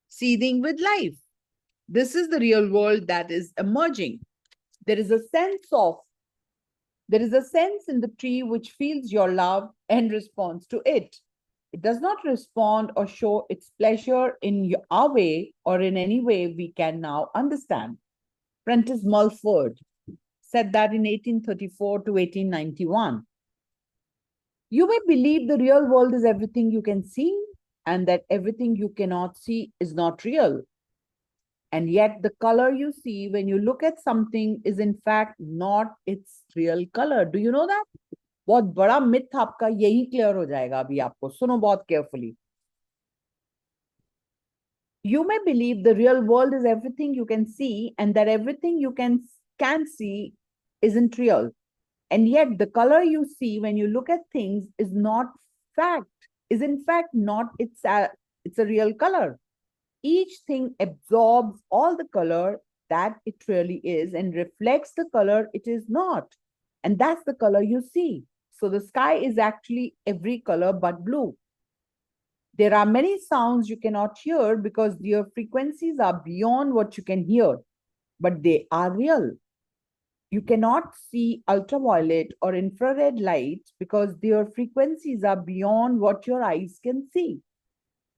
seething with life. This is the real world that is emerging. There is a sense in the tree which feels your love and responds to it. It does not respond or show its pleasure in our way or in any way we can now understand. Prentice Mulford said that in 1834 to 1891. You may believe the real world is everything you can see and that everything you cannot see is not real. And yet the color you see when you look at something is in fact not its real color. Do you know that? बहुत बड़ा myth आपका यही clear हो जाएगा अभी आपको. सुनो बहुत carefully. You may believe the real world is everything you can see and that everything you can see isn't real. And yet the color you see when you look at things is in fact not it's a real color. Each thing absorbs all the color that it really is and reflects the color it is not. And that's the color you see. So the sky is actually every color but blue. There are many sounds you cannot hear because their frequencies are beyond what you can hear, but they are real. You cannot see ultraviolet or infrared light because their frequencies are beyond what your eyes can see,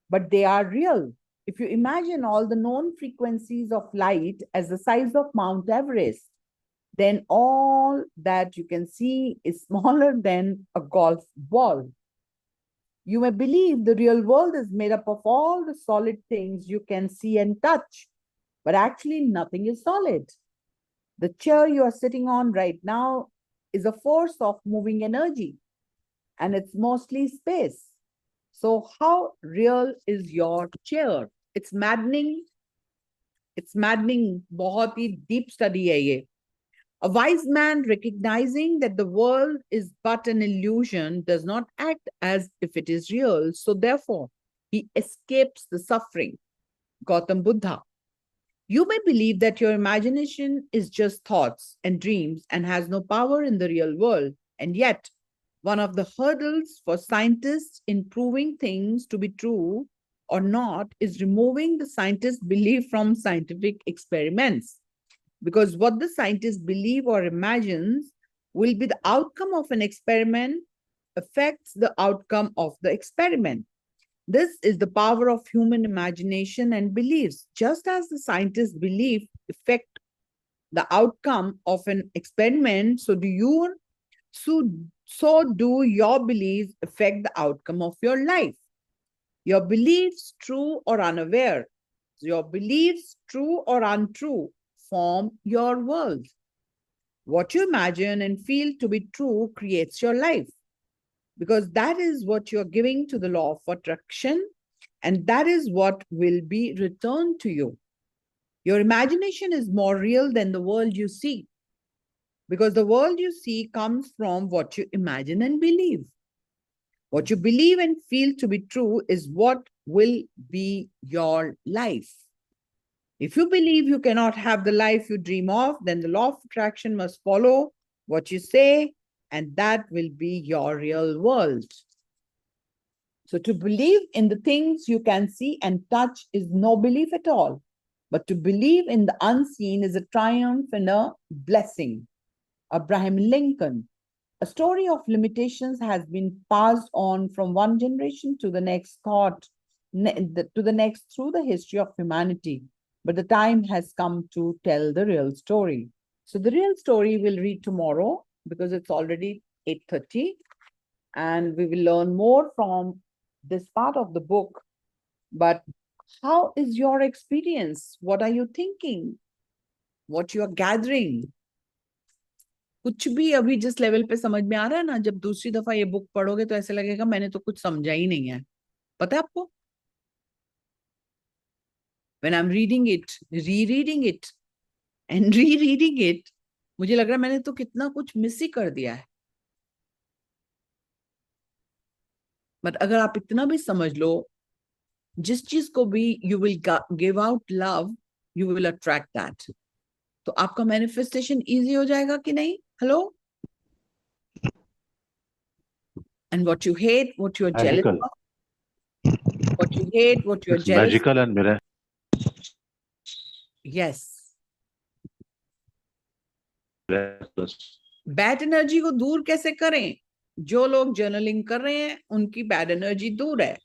but they are real. If you imagine all the known frequencies of light as the size of Mount Everest, then all that you can see is smaller than a golf ball. You may believe the real world is made up of all the solid things you can see and touch, but actually nothing is solid. The chair you are sitting on right now is a force of moving energy, and it's mostly space. So how real is your chair? It's maddening. It's maddening. बहुत ही deep study है ये. A wise man, recognizing that the world is but an illusion, does not act as if it is real. So therefore, he escapes the suffering. Gautam Buddha. You may believe that your imagination is just thoughts and dreams and has no power in the real world. And yet, one of the hurdles for scientists in proving things to be true or not is removing the scientist's belief from scientific experiments. Because what the scientist believes or imagines will be the outcome of an experiment affects the outcome of the experiment. This is the power of human imagination and beliefs. Just as the scientist's belief affect the outcome of an experiment, so do your beliefs affect the outcome of your life. Your beliefs, true or unaware, your beliefs, true or untrue, form your world. What you imagine and feel to be true creates your life, because that is what you're giving to the law of attraction, and that is what will be returned to you. Your imagination is more real than the world you see, because the world you see comes from what you imagine and believe. What you believe and feel to be true is what will be your life. If you believe you cannot have the life you dream of, then the law of attraction must follow what you say, and that will be your real world. So to believe in the things you can see and touch is no belief at all. But to believe in the unseen is a triumph and a blessing. Abraham Lincoln. A story of limitations has been passed on from one generation to the next through the history of humanity. But the time has come to tell the real story. So the real story we'll read tomorrow, because it's already 8:30, and we will learn more from this part of the book. But how is your experience? What are you thinking? What you are gathering? कुछ भी अभी जिस level पे समझ में आ रहा है ना, जब दूसरी दफा ये बुक पढ़ोगे तो ऐसे लगेगा मैंने तो कुछ समझा ही नहीं है. पता है आपको? When I'm reading it, rereading it, and rereading it, मुझे लग रहा है मैंने तो कितना कुछ मिस ही कर दिया है. बट अगर आप इतना भी समझ लो, जिस चीज को भी you will give out love, you will attract that. तो आपका मैनिफेस्टेशन इजी हो जाएगा कि नहीं? Hello? And what you hate, what you're jealous Magical. of, what you hate, what you're It's jealous, magical and miraculous. yes. Bad energy को दूर कैसे करें? जो लोग जर्नलिंग कर रहे हैं उनकी बैड एनर्जी दूर है.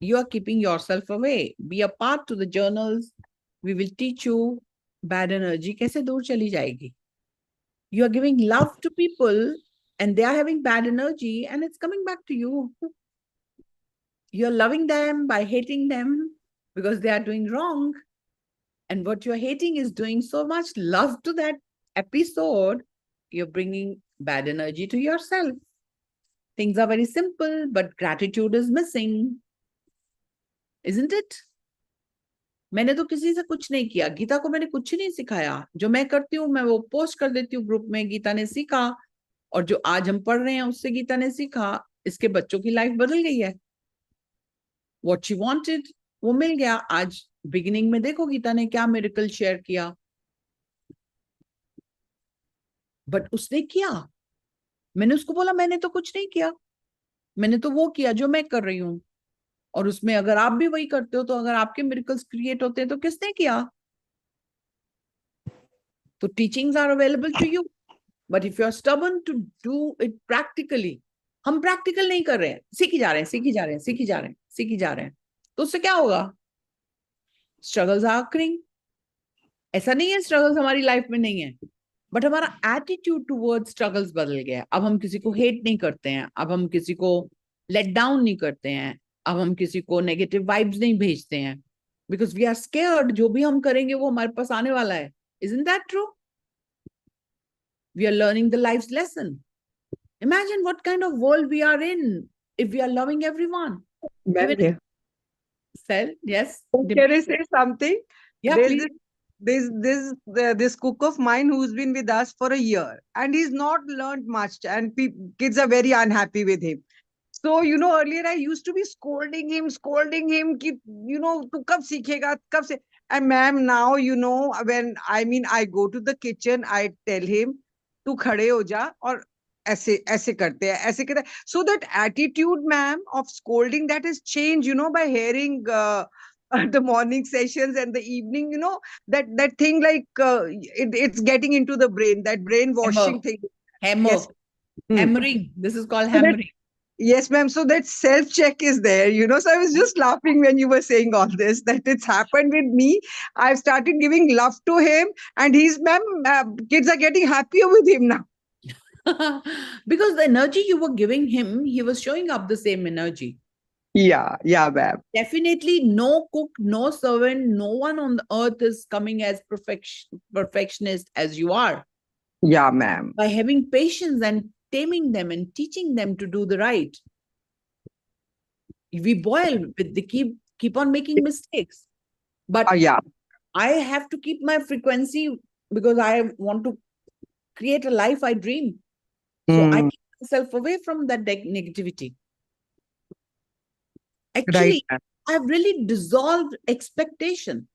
You are keeping yourself away. Be a part to the journals. We will teach you bad energy कैसे दूर चली जाएगी. You are giving love to people and they are having bad energy and it's coming back to you. You are loving them by hating them because they are doing wrong. And what you're hating is doing so much love to that episode, you're bringing bad energy to yourself. Things are very simple, but gratitude is missing. Isn't it? मैंने तो किसी से कुछ नहीं किया. गीता को मैंने कुछ नहीं सिखाया. जो मैं करती हूँ मैं वो पोस्ट कर देती हूँ ग्रुप में. गीता ने सीखा और जो आज हम पढ़ रहे हैं उससे गीता ने सीखा. इसके बच्चों की लाइफ बदल गई है. What she wanted वो मिल गया. आज बिगिनिंग में देखो गीता ने क्या मिरेकल शेयर किया. बट उसने किया. मैंने उसको बोला मैंने तो कुछ नहीं किया. मैंने तो वो किया जो मैं कर रही हूं. और उसमें अगर आप भी वही करते हो तो अगर आपके मिरेकल्स क्रिएट होते हैं तो किसने किया? तो teachings are available to you. But if you are stubborn to do it practically. हम प्रैक्टिकल नहीं कर रहे हैं. सीखी जा रहे हैं, सीखी जा रहे हैं, सीखी जा रहे हैं, सीखी जा रहे हैं. तो उससे क्या होगा? Struggles are occurring. ऐसा नहीं है स्ट्रगल्स हमारी लाइफ में नहीं है, बट हमारा एटीट्यूड टुवर्ड स्ट्रगल्स बदल गया. अब हम किसी को हेट नहीं करते हैं. अब हम किसी को लेट डाउन नहीं करते हैं. अब हम किसी को नेगेटिव वाइब्स नहीं भेजते हैं. Because we are scared. जो भी हम करेंगे वो हमारे पास आने वाला है. Isn't that true? We are learning the life's lesson. Imagine what kind of world we are in if we are loving everyone. Ma'am, Even- yeah. Sir, yes. Can I say something? Yeah, There's please. this cook of mine who's been with us for a year and he's not learned much and kids are very unhappy with him. So earlier I used to be scolding him ki, tu kab sikhega, kab se. And ma'am, now when I go to the kitchen, I tell him tu khade ho ja aur ऐसे करते हैं, ऐसे करते हैं. So that attitude, ma'am, of scolding, that has changed, by hearing the morning sessions and the evening, that thing like it's getting into the brain, that brainwashing thing. Hammer. Yes. Hammering. This is called So that- hammering. Yes, ma'am. So that self-check is there, So I was just laughing when you were saying all this, that it's happened with me. I've started giving love to him and kids are getting happier with him now. Because the energy you were giving him, he was showing up the same energy. Yeah, ma'am. Definitely no cook, no servant, no one on the earth is coming as perfectionist as you are. Yeah, ma'am. By having patience and taming them and teaching them to do the right. We boil, they keep on making mistakes. But Yeah. I have to keep my frequency because I want to create a life I dream. So I keep myself away from that negativity. Actually, Right. I've really dissolved expectation.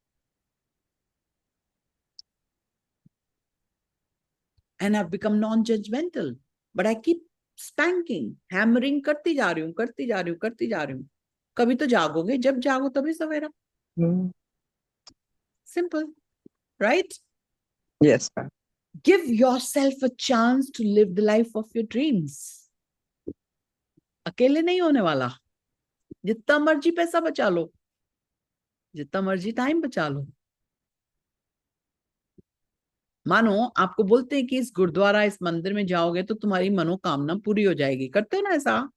And I've become non-judgmental. But I keep spanking, hammering, करती जा रही हूँ. कभी तो जागोगे, जब जागो तभी सवेरा. Simple, right? Yes, ma'am. Give yourself a chance to live the life of your dreams. अकेले नहीं होने वाला. जितना मर्जी पैसा बचा लो, जितना मर्जी टाइम बचा लो. मानो आपको बोलते हैं कि इस गुरुद्वारा, इस मंदिर में जाओगे तो तुम्हारी मनोकामना पूरी हो जाएगी. करते हो ना ऐसा?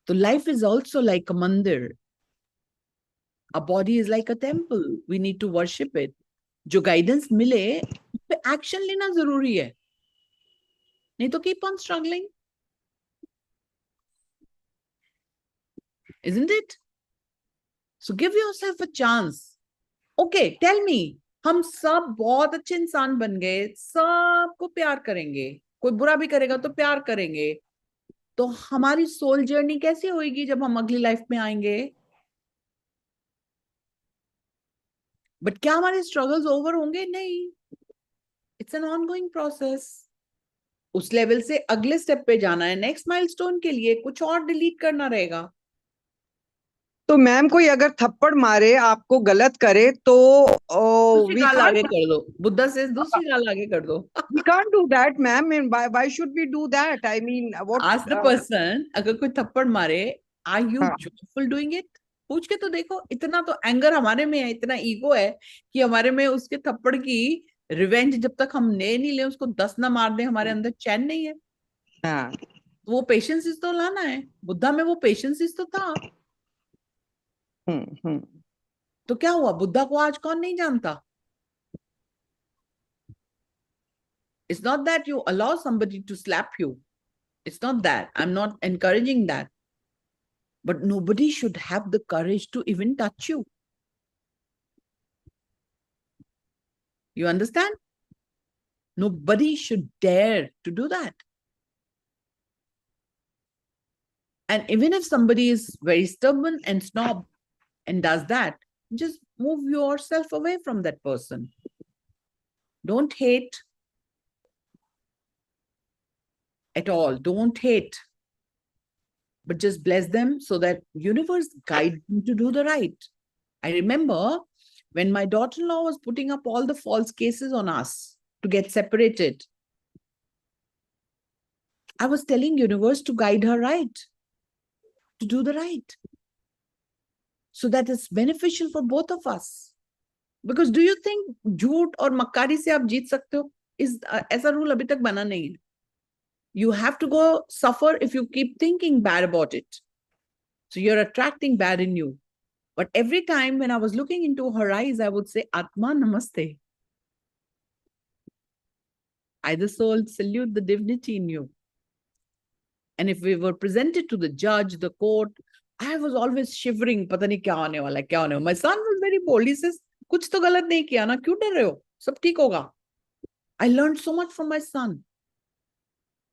तो लाइफ इज ऑल्सो लाइक अ मंदिर. A body is like a temple. We need to worship it. जो गाइडेंस मिले उस पे एक्शन लेना जरूरी है. नहीं तो keep on struggling. Isn't it? So give yourself a chance. Okay, tell me. हम सब बहुत अच्छे इंसान बन गए, सबको प्यार करेंगे, कोई बुरा भी करेगा तो प्यार करेंगे, तो हमारी सोल जर्नी कैसी होगी जब हम अगली लाइफ में आएंगे? But क्या हमारे struggles over होंगे? नहीं. It's an ongoing process. उस लेवल से अगले स्टेप पे जाना है, नेक्स्ट माइलस्टोन के लिए कुछ और डिलीट करना रहेगा. तो मैम कोई अगर थप्पड़ मारे, आपको गलत करे, तो दूसरी we गाल can't आगे कर दो. बुद्धा से दूसरी गाल आगे कर दो. we can't do that, ma'am. And why should we do that? I mean, what? Ask the person, अगर कोई थप्पड़ मारे, are you हाँ. joyful doing it? पूछ के तो देखो. इतना तो एंगर हमारे में है, इतना ईगो है कि हमारे में उसके थप्पड़ की रिवेंज जब तक हम ले नहीं ले, उसको 10 ना मार दे, हमारे अंदर चैन नहीं है. हाँ. वो पेशेंस तो लाना है. बुद्धा में वो पेशेंस तो था. तो क्या हुआ? बुद्धा को आज कौन नहीं जानता? It's not that you allow somebody to slap you. It's not that. I'm not encouraging that. But nobody should have the courage to even touch you. You understand? Nobody should dare to do that. And even if somebody is very stubborn and snob and does that, just move yourself away from that person. Don't hate at all. Don't hate. But just bless them so that universe guide them to do the right. I remember when my daughter-in-law was putting up all the false cases on us to get separated, I was telling universe to guide her right, to do the right, so that it's beneficial for both of us. Because do you think झूठ और मक्कारी से आप जीत सकते हो? ऐसा rule अभी तक बना नहीं है. You have to go suffer if you keep thinking bad about it. So you're attracting bad in you. But every time when I was looking into her eyes, I would say, Atma Namaste. I, the soul, salute the divinity in you. And if we were presented to the judge, the court, I was always shivering. Pata nahi kya hone wala, kya hone wala. My son was very bold. He says, kuch to galat nahi kiya na, kyun डर रहे हो? Sab ठीक होगा. I learned so much from my son.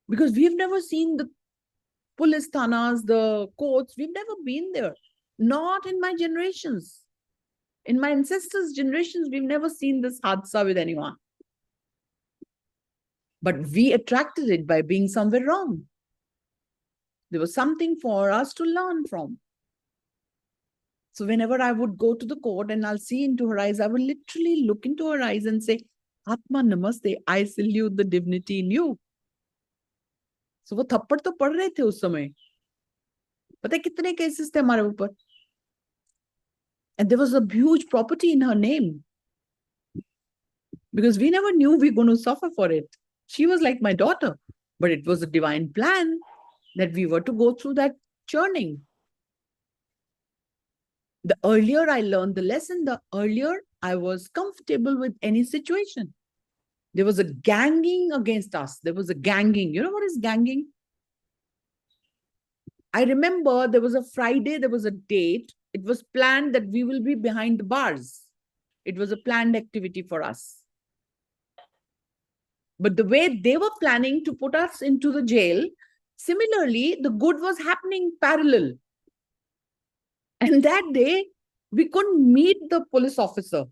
Because we've never seen the police thanas, the courts. We've never been there. Not in my generations. In my ancestors' generations, we've never seen this hadsa with anyone. But we attracted it by being somewhere wrong. There was something for us to learn from. So whenever I would go to the court and I'll see into her eyes, I would literally look into her eyes and say, Atma Namaste, I salute the divinity in you. So वो थप्पड़ तो पड़ रहे थे उस समय. पता है कितने cases थे हमारे ऊपर? And there was a huge property in her name. Because we never knew we were going to suffer for it. She was like my daughter. But it was a divine plan that we were to go through that churning. The earlier I learned the lesson, the earlier I was comfortable with any situation. There was a ganging against us. There was a ganging. You know what is ganging? I remember there was a Friday, there was a date. It was planned that we will be behind the bars. It was a planned activity for us. But the way they were planning to put us into the jail, similarly, the good was happening parallel. And that day, we couldn't meet the police officer.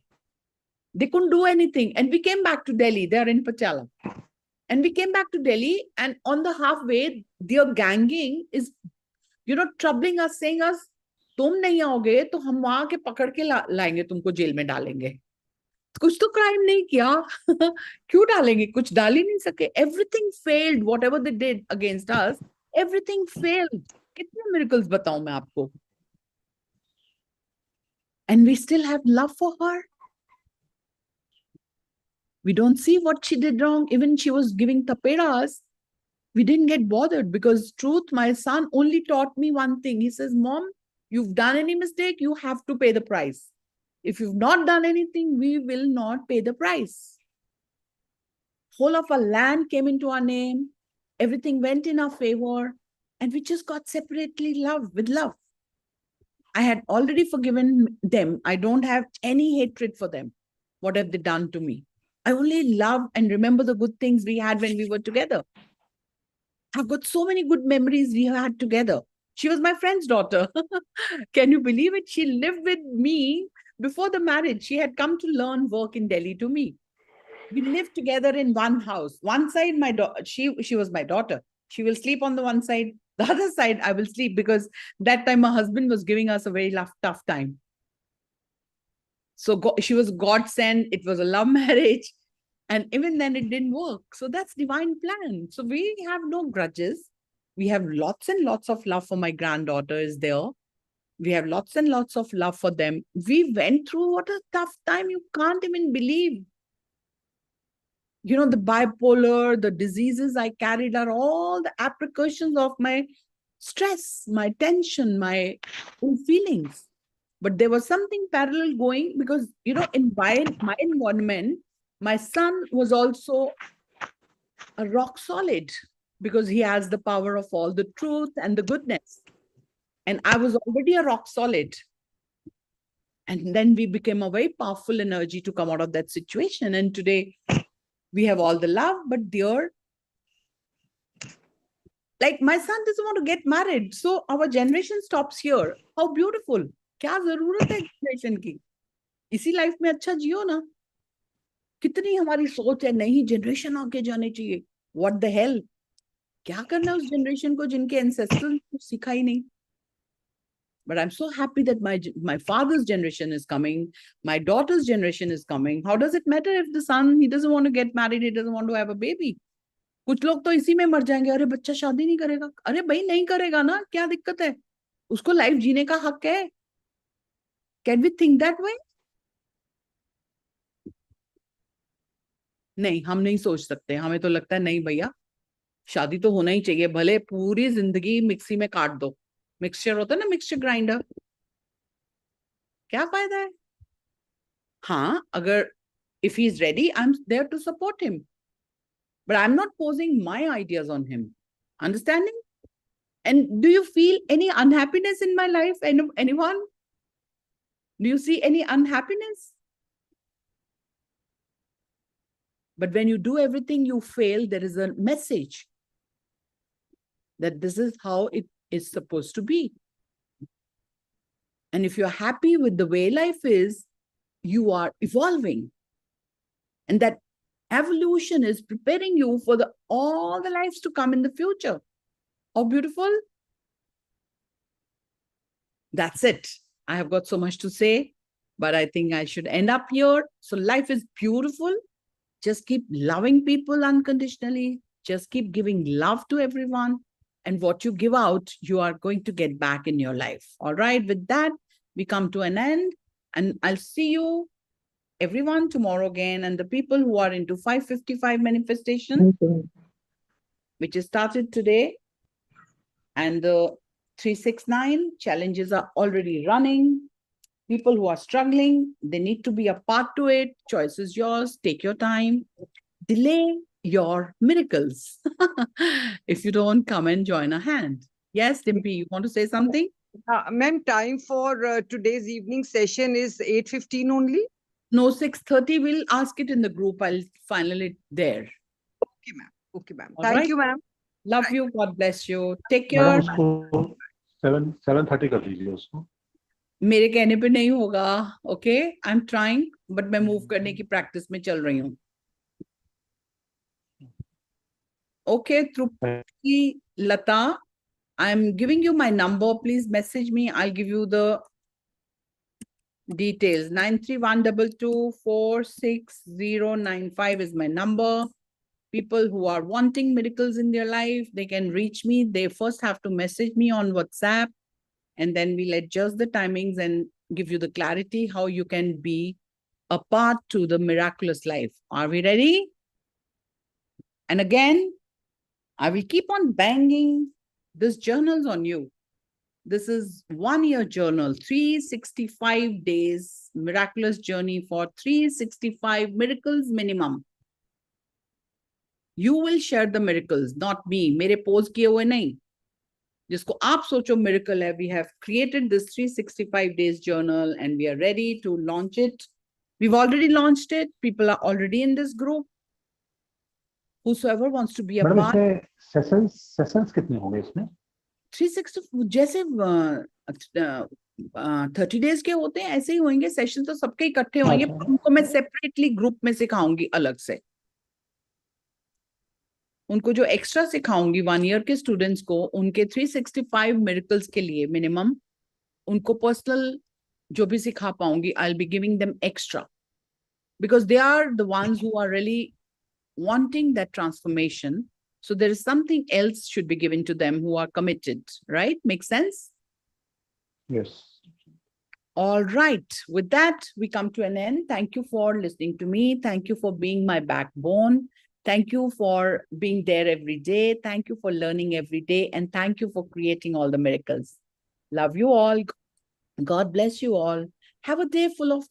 They couldn't do anything. And we came back to Delhi. They are in Patiala. And we came back to Delhi. And on the halfway, their ganging is, troubling us, saying us, तुम नहीं आओगे तो हम वहां के पकड़ के लाएंगे, तुमको जेल में डालेंगे. कुछ तो क्राइम नहीं किया. क्यों डालेंगे? कुछ डाल ही नहीं सके. Everything failed. Whatever they did against us, everything failed. कितने miracles बताऊं मैं आपको? And we still have love for her. We don't see what she did wrong. Even she was giving tapedas. We didn't get bothered because truth, my son only taught me one thing. He says, Mom, you've done any mistake, you have to pay the price. If you've not done anything, we will not pay the price. Whole of our land came into our name. Everything went in our favor. And we just got separately loved with love. I had already forgiven them. I don't have any hatred for them. What have they done to me? I only love and remember the good things we had when we were together. I've got so many good memories we had together. She was my friend's daughter. Can you believe it? She lived with me before the marriage, she had come to learn work in Delhi to me. We lived together in one house. One side, she was my daughter. She will sleep on the one side. The other side, I will sleep, because that time my husband was giving us a very tough time. So she was God sent. It was a love marriage. And even then it didn't work. So that's divine plan. So we have no grudges. We have lots and lots of love for my granddaughters there. We have lots and lots of love for them. We went through what a tough time. You can't even believe. You know, the bipolar, the diseases I carried are all the repercussions of my stress, my tension, my feelings. But there was something parallel going, because, you know, in my environment, my son was also a rock solid, because he has the power of all the truth and the goodness. And I was already a rock solid. And then we became a very powerful energy to come out of that situation. And today we have all the love, but dear, like my son doesn't want to get married. So our generation stops here. How beautiful. क्या जरूरत है generation की? इसी life में अच्छा जियो ना. कितनी हमारी सोच है, नहीं जनरेशन आगे जाने चाहिए. What the hell? क्या करना उस जनरेशन को जिनके एंसेस्टर्स कुछ सिखा ही नहीं? But I'm so happy that my father's generation is coming. My daughter's generation is coming. How does it matter if the son, he doesn't want to get married, he doesn't want to have a baby? कुछ लोग तो इसी में मर जाएंगे. अरे बच्चा शादी नहीं करेगा. अरे भाई नहीं करेगा ना, क्या दिक्कत है? उसको लाइफ जीने का हक है. Can we think that way? नहीं, हम नहीं सोच सकते. हमें तो लगता है नहीं भैया, शादी तो होना ही चाहिए, भले पूरी जिंदगी मिक्सी में काट दो. मिक्सचर होता है ना, मिक्सचर ग्राइंडर. क्या फायदा है? हाँ, अगर if he is ready, I'm there to support him. But I'm not posing my ideas on him. Understanding? And do you feel any unhappiness in my life? Anyone? Do you see any unhappiness? But when you do everything you fail, there is a message that this is how it is supposed to be. And if you're happy with the way life is, you are evolving. And that evolution is preparing you for all the lives to come in the future. How beautiful. That's it. I have got so much to say, but I think I should end up here. So life is beautiful. Just keep loving people unconditionally. Just keep giving love to everyone. And what you give out, you are going to get back in your life. All right. With that, we come to an end. And I'll see you, everyone, tomorrow again. And the people who are into 555 manifestation, which is started today, and the 369 challenges are already running. People who are struggling, they need to be a part to it. Choice is yours. Take your time. Delay your miracles. If you don't, come and join a hand. Yes, Dimpy, you want to say something? Ma'am, time for today's evening session is 8:15 only? No, 6:30. We'll ask it in the group. I'll final it there. Okay, ma'am. Okay, ma'am. All Thank right. you, ma'am. Love you. God bless you. Take care. Madam उसको 7:30 कर दीजिए उसको. मेरे कहने पे नहीं होगा. Okay, I am trying, but मैं मूव करने की प्रैक्टिस में चल रही हूँ. Okay, Trupti, Lata, I'm giving you my number. Please message me. I'll give you the details. 9312246095 is my number. People who are wanting miracles in their life, they can reach me. They first have to message me on WhatsApp, and then we'll adjust the timings and give you the clarity how you can be a part to the miraculous life. Are we ready? And again, I will keep on banging this journals on you. This is 1 year journal, 365 days, miraculous journey for 365 miracles minimum. You will share the miracles, not me. मेरे pose किए हुए नहीं. जिसको आप सोचो miracle है. We have created this 365 days journal and we are ready to launch it. We've already launched it. People are already in this group. Whosoever wants to be a part. sessions कितने होंगे इसमें? 360 जैसे 30 days के होते हैं, ऐसे ही होंगे session, तो सबके इकट्ठे होंगे, अच्छा। उनको मैं सेपरेटली ग्रुप में सिखाऊंगी अलग से। उनको जो एक्स्ट्रा सिखाऊंगी 1 ईयर के स्टूडेंट्स को, उनके 365 मिरेकल्स के लिए मिनिमम उनको पर्सनल जो भी सिखा पाऊंगी, I will be giving them extra, because they are the ones who are really wanting that transformation. So there is something else should be given to them who are committed, right? Make sense? Yes. All right. With that, we come to an end. Thank you for listening to me. Thank you for being my backbone. Thank you for being there every day. Thank you for learning every day. And thank you for creating all the miracles. Love you all. God bless you all. Have a day full of